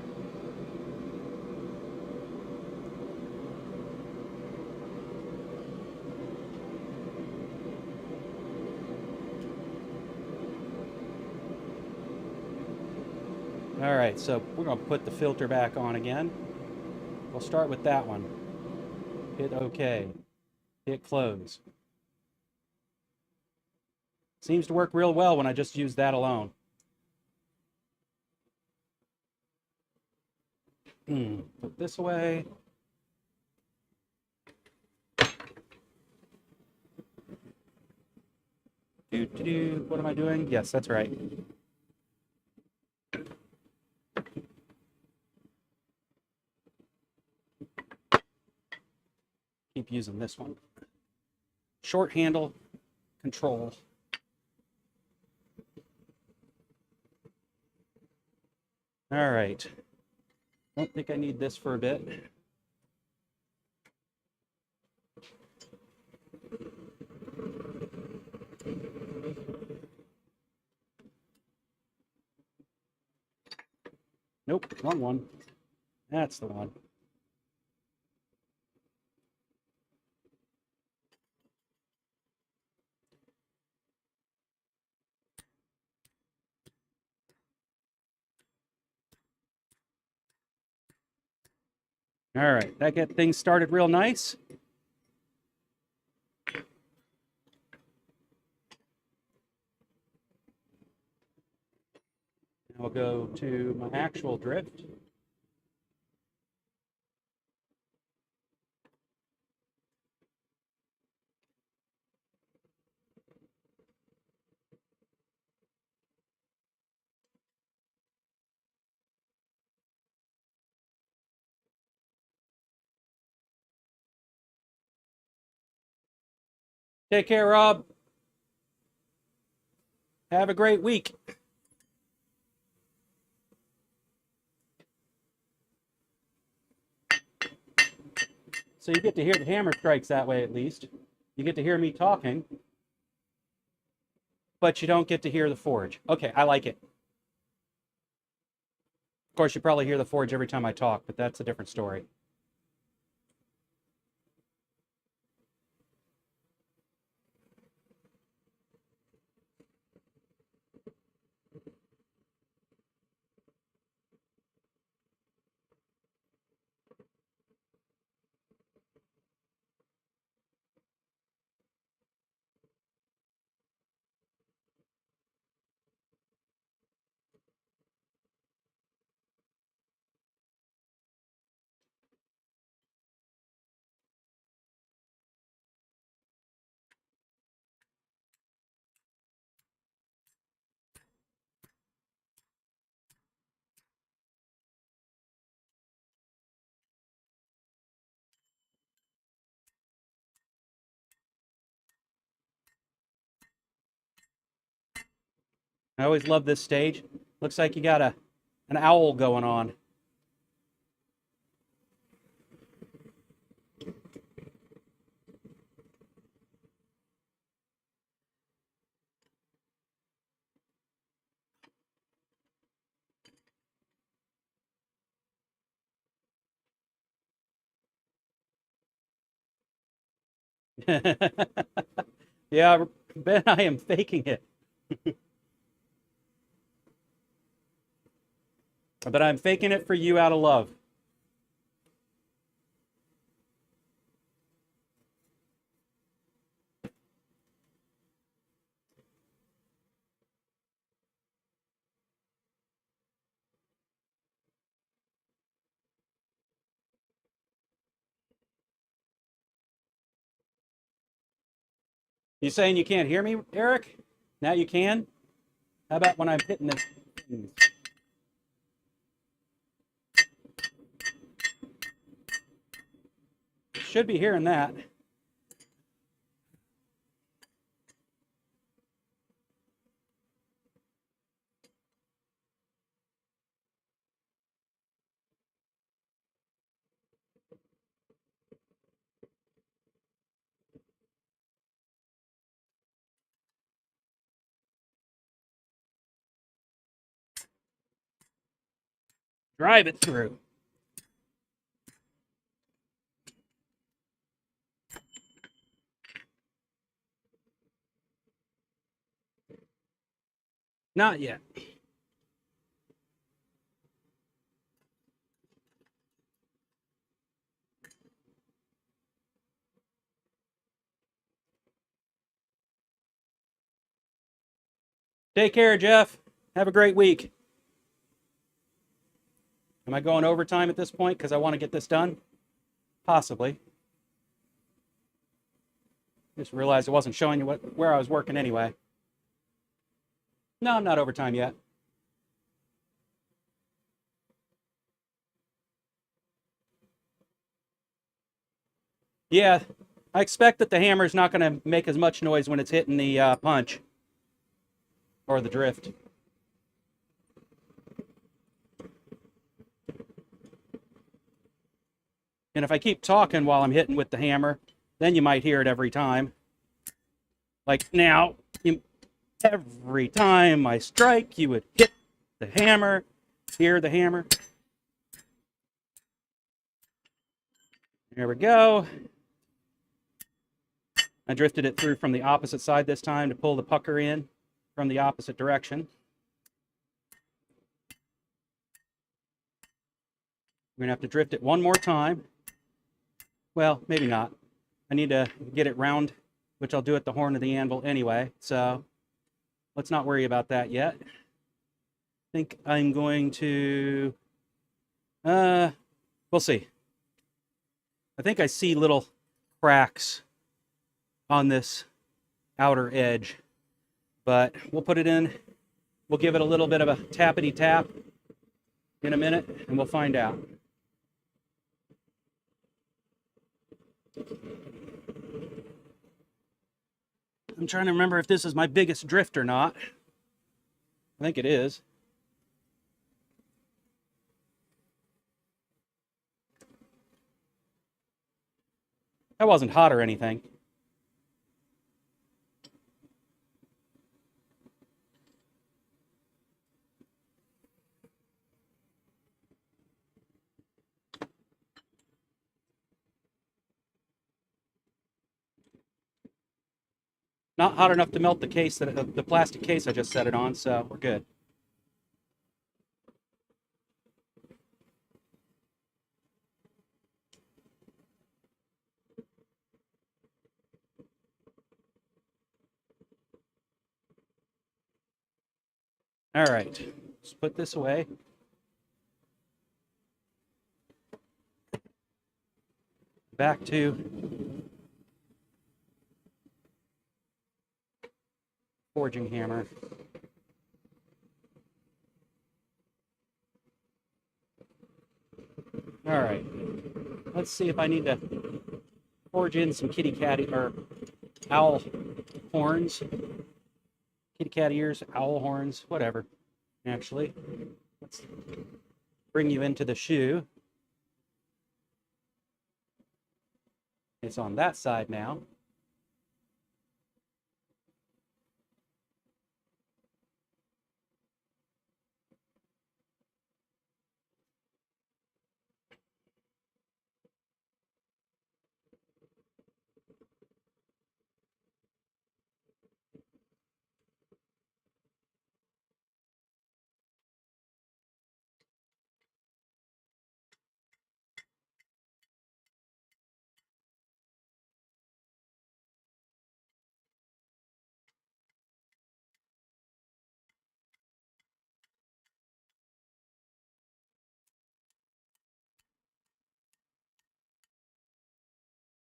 All right, so we're going to put the filter back on again. We'll start with that one. Hit OK. Hit close. Seems to work real well when I just use that alone. Put this away. What am I doing? Yes, that's right. Keep using this one. Short handle control. All right. Don't think I need this for a bit. Nope, wrong one. That's the one. All right, that gets things started real nice. I'll go to my actual drift. Take care, Rob. Have a great week. So you get to hear the hammer strikes that way at least. You get to hear me talking, but you don't get to hear the forge. Okay, I like it. Of course, you probably hear the forge every time I talk, but that's a different story. I always love this stage. Looks like you got an owl going on. Yeah, Ben, I am faking it. But I'm faking it for you out of love. You saying you can't hear me, Eric? Now you can? How about when I'm hitting this? Should be hearing that. Drive it through. Not yet. Take care, Jeff. Have a great week. Am I going overtime at this point because I want to get this done? Possibly. Just realized it wasn't showing you where I was working anyway. No, I'm not overtime yet. Yeah, I expect that the hammer's not going to make as much noise when it's hitting the punch or the drift. And if I keep talking while I'm hitting with the hammer, then you might hear it every time. Like now, every time I strike, you would hit the hammer, hear the hammer. There we go. I drifted it through from the opposite side this time to pull the pucker in from the opposite direction. We're going to have to drift it one more time. Well, maybe not. I need to get it round, which I'll do at the horn of the anvil anyway. So let's not worry about that yet. I think I'm going to, we'll see. I think I see little cracks on this outer edge, but we'll put it in. We'll give it a little bit of a tappity tap in a minute and we'll find out. I'm trying to remember if this is my biggest drift or not. I think it is. That wasn't hot or anything. Not hot enough to melt the case, the plastic case I just set it on, so we're good. All right, let's put this away. Back to forging hammer. All right, let's see if I need to forge in some kitty cat or owl horns, kitty cat ears, owl horns, whatever. Actually, let's bring you into the shoe. It's on that side now.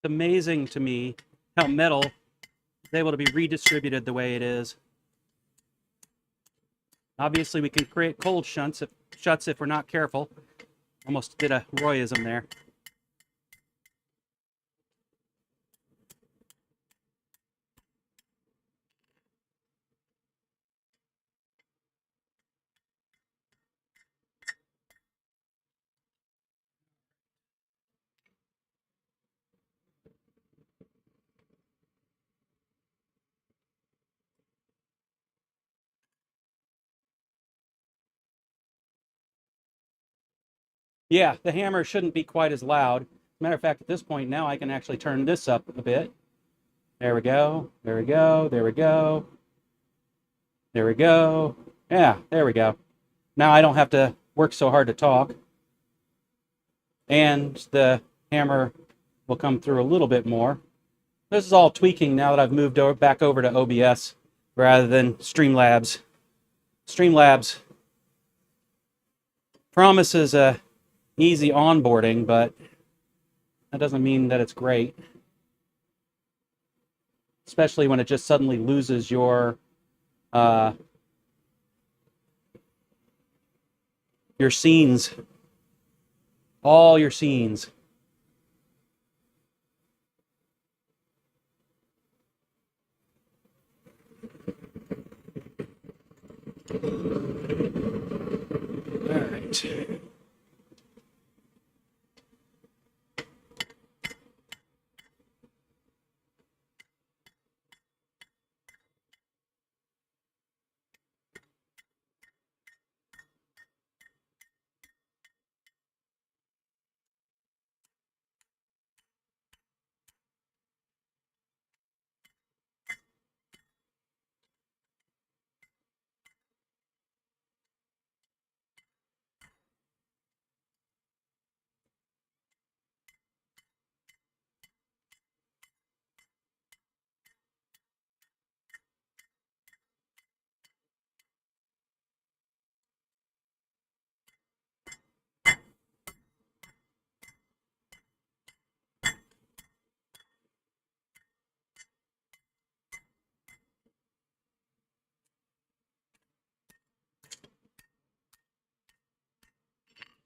It's amazing to me how metal is able to be redistributed the way it is. Obviously, we can create cold shuts if we're not careful. Almost did a Royism there. Yeah, the hammer shouldn't be quite as loud. Matter of fact, at this point now I can actually turn this up a bit. There we go. There we go. There we go. There we go. Yeah, there we go. Now I don't have to work so hard to talk. And the hammer will come through a little bit more. This is all tweaking now that I've moved back over to OBS rather than Streamlabs. Streamlabs promises a easy onboarding, but that doesn't mean that it's great. Especially when it just suddenly loses your scenes, all your scenes. All right.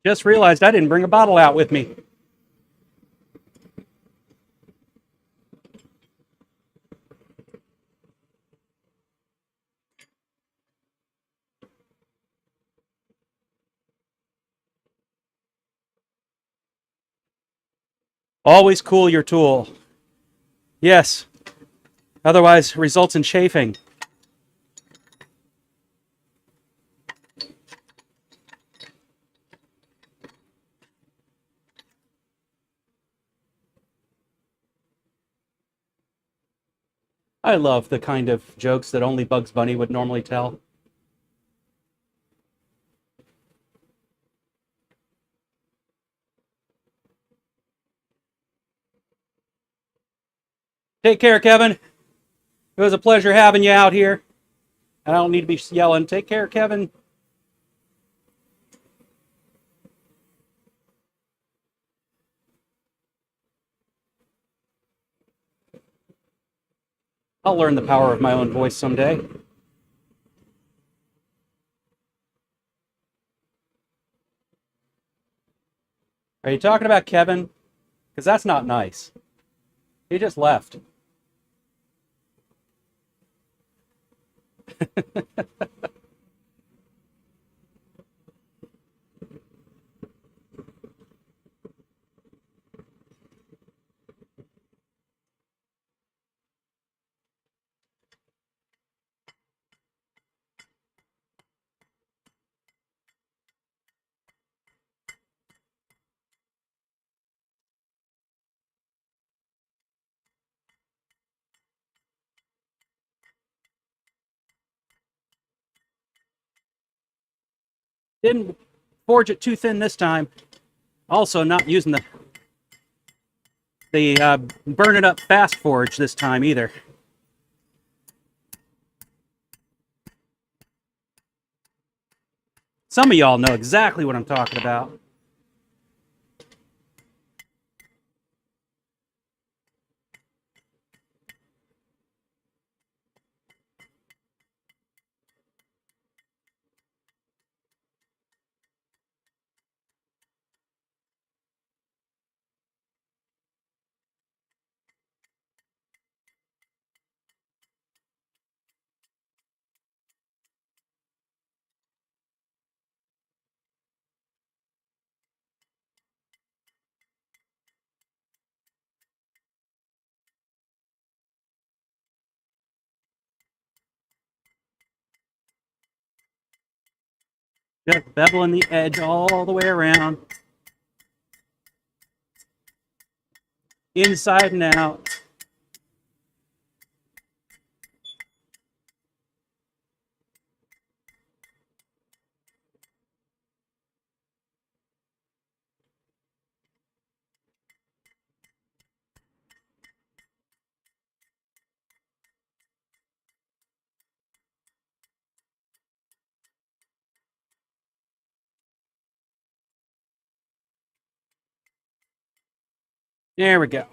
Just realized I didn't bring a bottle out with me. Always cool your tool. Yes. Otherwise, results in chafing. I love the kind of jokes that only Bugs Bunny would normally tell. Take care, Kevin. It was a pleasure having you out here. I don't need to be yelling. Take care, Kevin. I'll learn the power of my own voice someday. Are you talking about Kevin? Because that's not nice. He just left. Didn't forge it too thin this time. Also, not using the burn it up fast forge this time either. Some of y'all know exactly what I'm talking about. Just beveling the edge all the way around. Inside and out. There we go.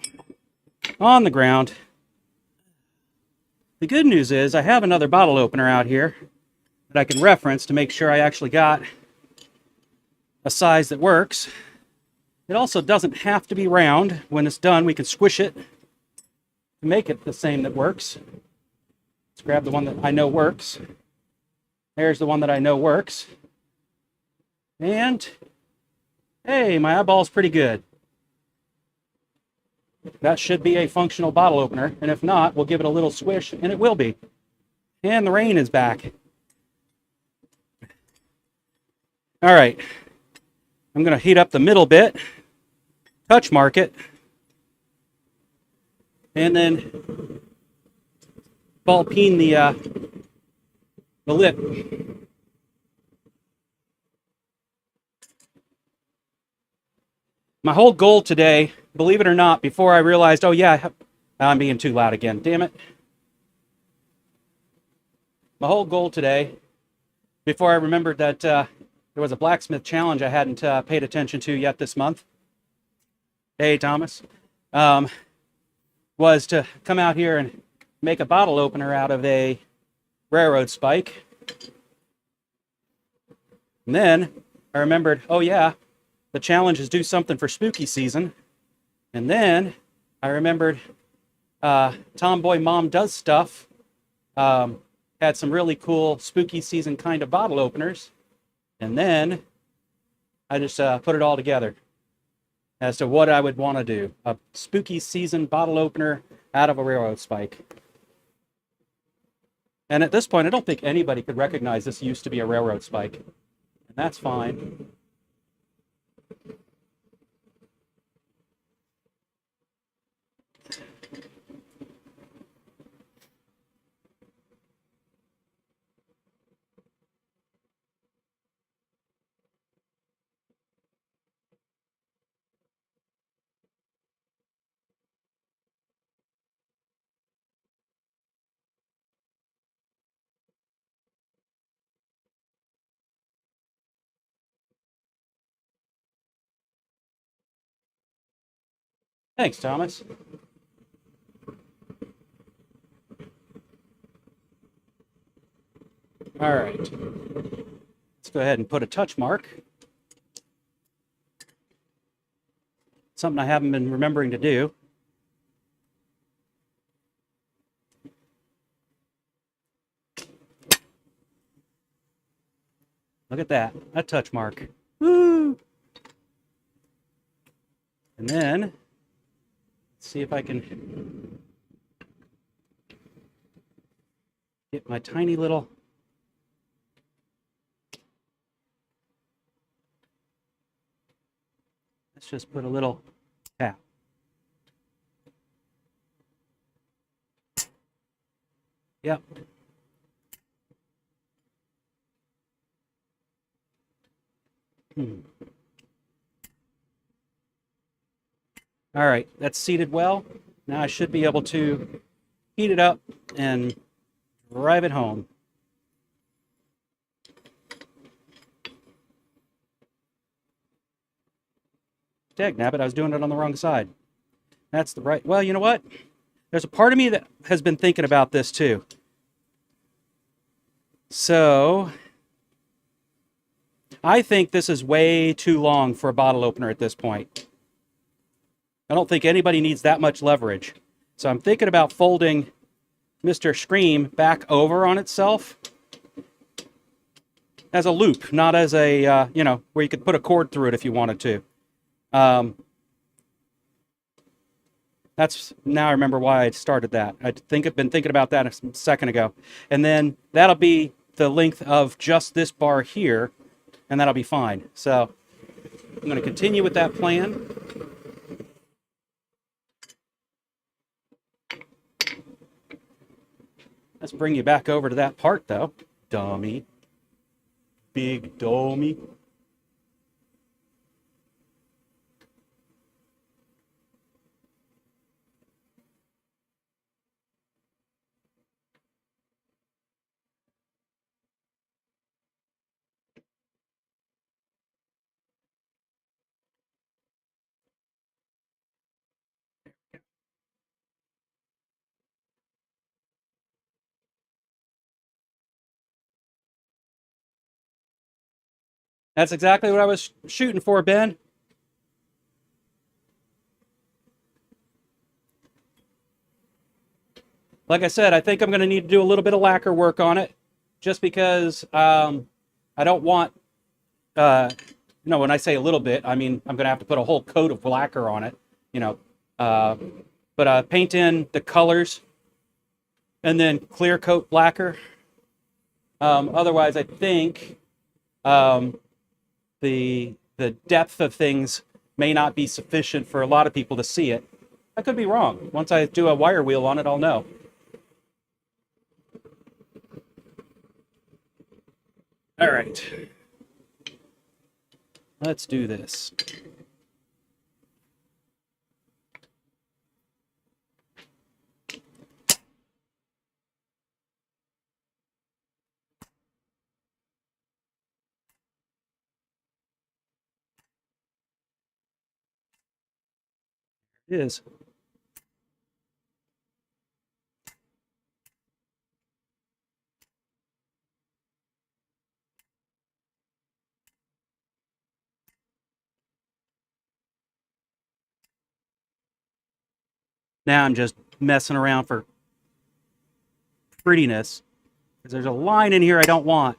On the ground. The good news is I have another bottle opener out here that I can reference to make sure I actually got a size that works. It also doesn't have to be round. When it's done, we can squish it to make it the same that works. Let's grab the one that I know works. There's the one that I know works. And, hey, my eyeball's pretty good. That should be a functional bottle opener, and if not, we'll give it a little swish, and it will be. And the rain is back. All right, I'm going to heat up the middle bit, touch mark it, and then ball peen the lip. My whole goal today, believe it or not, before I realized, oh yeah, I'm being too loud again, damn it. My whole goal today, before I remembered that there was a blacksmith challenge I hadn't paid attention to yet this month. Hey, Thomas. Was to come out here and make a bottle opener out of a railroad spike. And then I remembered, oh yeah, the challenge is do something for spooky season. And then I remembered Tomboy Mom Does Stuff had some really cool spooky season kind of bottle openers. And then I just put it all together as to what I would want to do. A spooky season bottle opener out of a railroad spike. And at this point, I don't think anybody could recognize this used to be a railroad spike. And that's fine. Thanks, Thomas. All right. Let's go ahead and put a touch mark. Something I haven't been remembering to do. Look at that, a touch mark. Woo! And then, let's see if I can get my tiny little let's just put a little tap. Yep. All right, that's seated well. Now I should be able to heat it up and drive it home. Dagnabbit, I was doing it on the wrong side. That's the right. Well, you know what? There's a part of me that has been thinking about this too. So I think this is way too long for a bottle opener at this point. I don't think anybody needs that much leverage. So I'm thinking about folding Mr. Scream back over on itself as a loop, not as a, where you could put a cord through it if you wanted to. That's now I remember why I started that. I've been thinking about that a second ago. And then that'll be the length of just this bar here, and that'll be fine. So I'm going to continue with that plan. Let's bring you back over to that part, though. Dummy. Big dummy. That's exactly what I was shooting for, Ben. Like I said, I think I'm going to need to do a little bit of lacquer work on it, just because I don't want, when I say a little bit, I mean I'm going to have to put a whole coat of lacquer on it, but paint in the colors and then clear coat lacquer. Otherwise, I think the depth of things may not be sufficient for a lot of people to see it. I could be wrong. Once I do a wire wheel on it, I'll know. All right. Let's do this. It is. Now I'm just messing around for prettiness, because there's a line in here I don't want.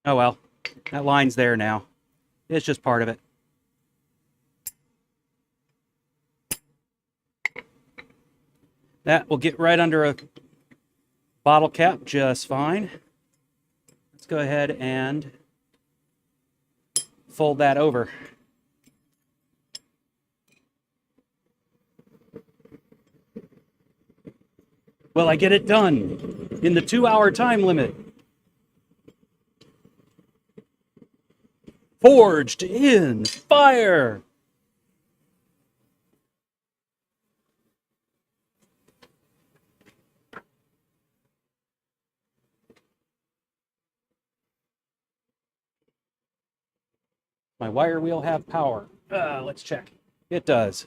Oh well, That line's there now. It's just part of it. That will get right under a bottle cap just fine. Let's go ahead and fold that over. Will I get it done in the 2-hour time limit? Forged in fire. My wire wheel have power? Let's check. It does.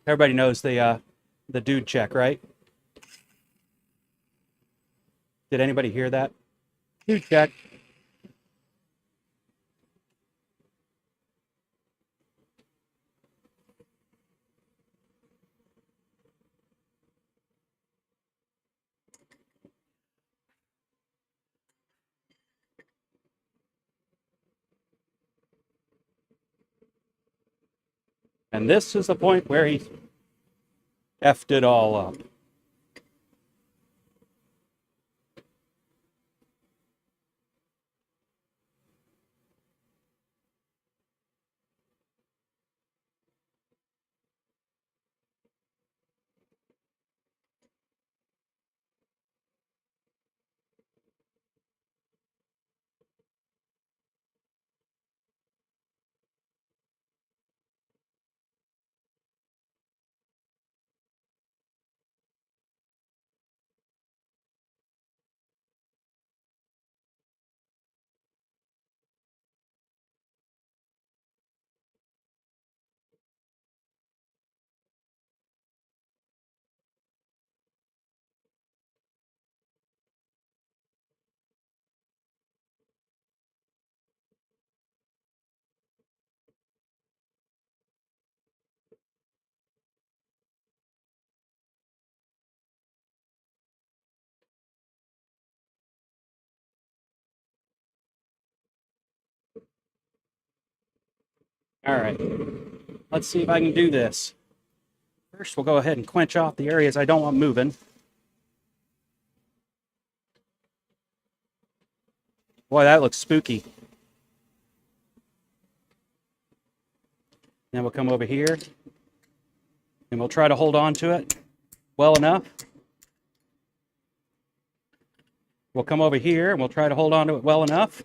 Everybody knows the dude check, right? Did anybody hear that? Dude check. And this is the point where he effed it all up. All right, let's see if I can do this. First, we'll go ahead and quench off the areas I don't want moving. Boy, that looks spooky. Then we'll come over here and we'll try to hold on to it well enough. We'll come over here and we'll try to hold on to it well enough.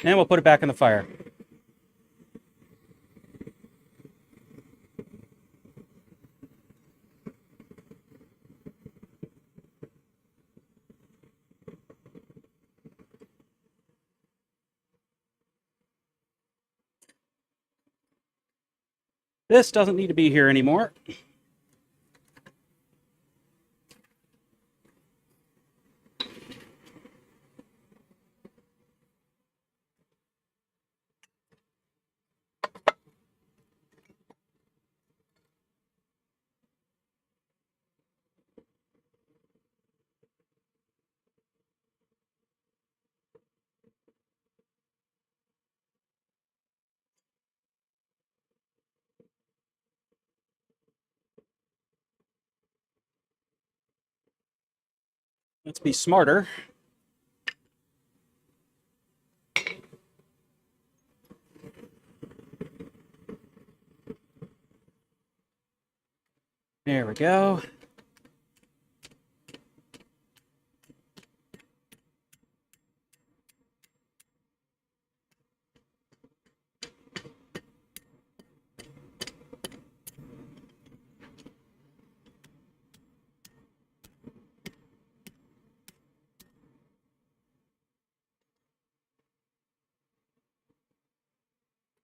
And we'll put it back in the fire. This doesn't need to be here anymore. Let's be smarter. There we go.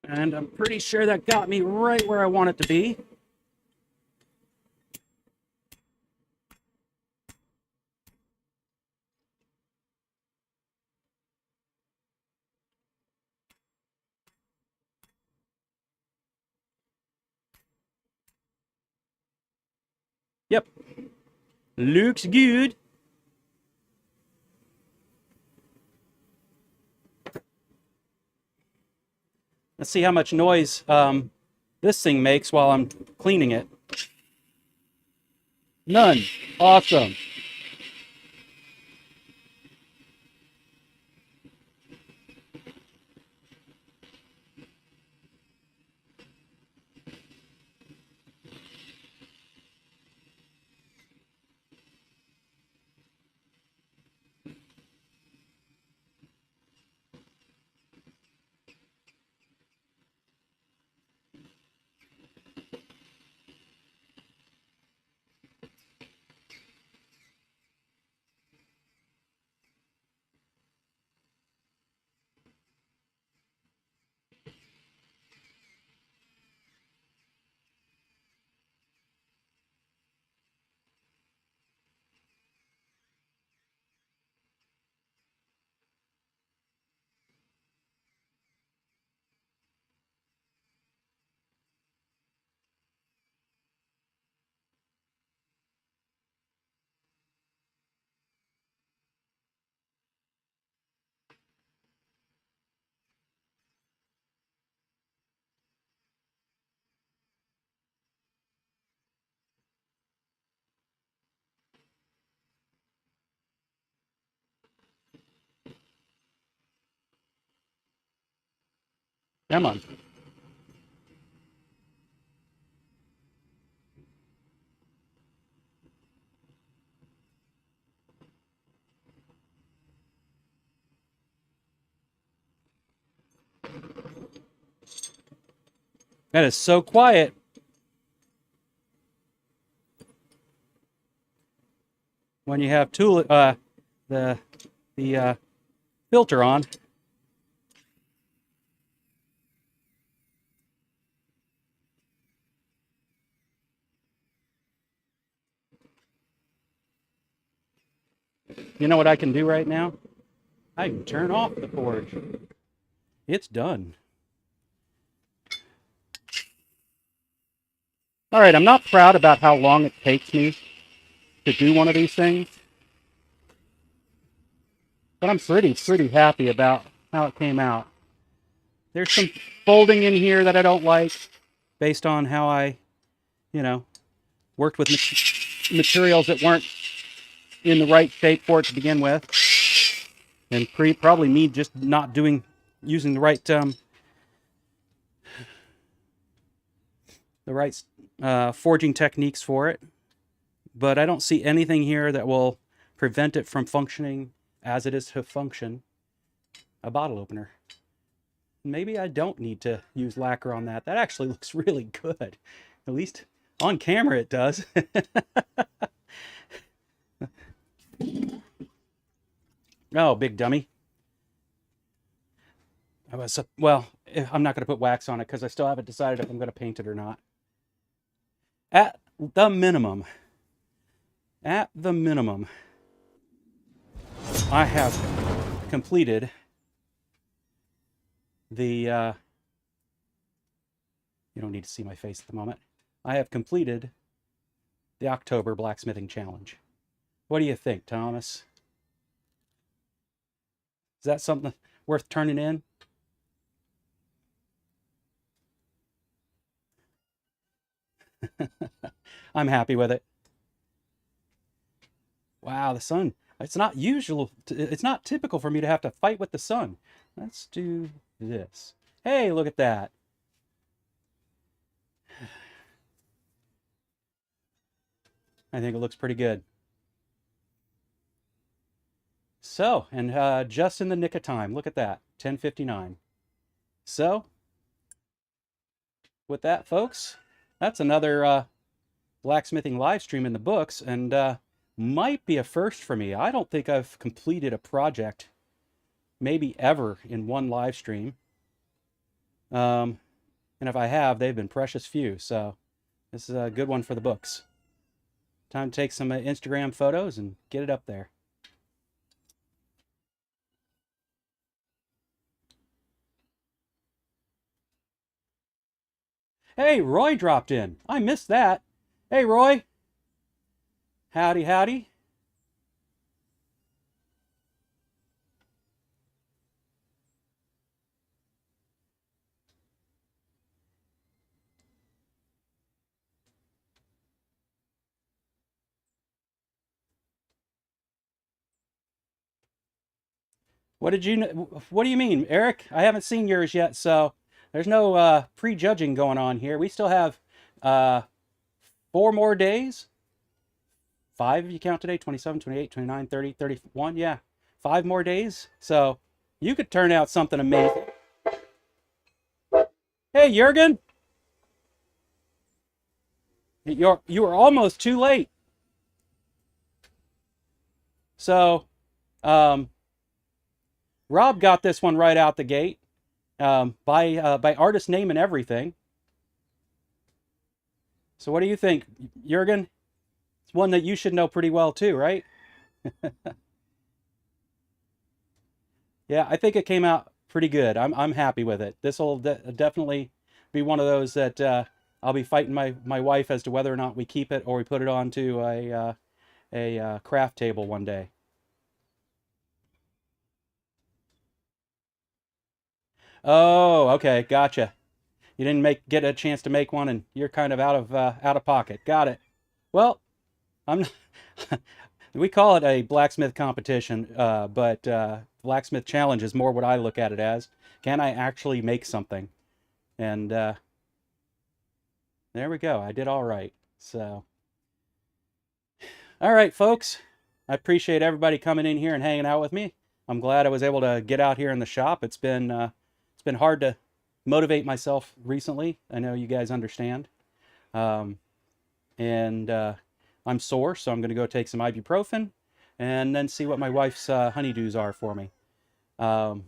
And I'm pretty sure that got me right where I want it to be. Yep. Looks good. Let's see how much noise this thing makes while I'm cleaning it. None. Awesome. Come on. That is so quiet. When you have the filter on. You know what I can do right now? I can turn off the forge. It's done. All right, I'm not proud about how long it takes me to do one of these things, but I'm pretty happy about how it came out. There's some folding in here that I don't like based on how I, worked with materials that weren't in the right shape for it to begin with. And probably me just not using the right forging techniques for it. But I don't see anything here that will prevent it from functioning as it is to function a bottle opener. Maybe I don't need to use lacquer on that. That actually looks really good. At least on camera it does. Oh, big dummy. Well, I'm not going to put wax on it because I still haven't decided if I'm going to paint it or not. At the minimum, I have completed the, you don't need to see my face at the moment. I have completed the October Blacksmithing Challenge. What do you think, Thomas? Is that something worth turning in? I'm happy with it. Wow, the sun. It's not it's not typical for me to have to fight with the sun. Let's do this. Hey, look at that. I think it looks pretty good. So, and just in the nick of time. Look at that, 10:59. So, with that, folks, that's another blacksmithing live stream in the books, and might be a first for me. I don't think I've completed a project, maybe ever, in one live stream. And if I have, they've been precious few. So this is a good one for the books. Time to take some Instagram photos and get it up there. Hey, Roy dropped in. I missed that. Hey, Roy. Howdy, howdy. What do you mean, Eric? I haven't seen yours yet, so there's no prejudging going on here. We still have uh, 4 more days. Five if you count today, 27, 28, 29, 30, 31. Yeah, 5 more days. So you could turn out something amazing. Hey, Jurgen, you were almost too late. So um, Rob got this one right out the gate, by artist name and everything. So what do you think, Jurgen? It's one that you should know pretty well too, right? Yeah, I think it came out pretty good. I'm happy with it. This will definitely be one of those that I'll be fighting my wife as to whether or not we keep it or we put it onto a craft table one day. Oh, okay, gotcha. You didn't get a chance to make one, and you're kind of out of pocket. Got it. Well, I'm. We call it a blacksmith competition, but blacksmith challenge is more what I look at it as. Can I actually make something? And there we go. I did all right. So, all right, folks. I appreciate everybody coming in here and hanging out with me. I'm glad I was able to get out here in the shop. It's been hard to motivate myself recently. I know you guys understand. Um, and I'm sore, so I'm going to go take some ibuprofen and then see what my wife's honeydews are for me. Um,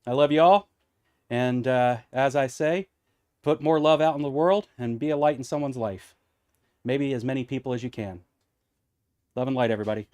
I love you all, and as I say, put more love out in the world and be a light in someone's life. Maybe as many people as you can. Love and light, everybody.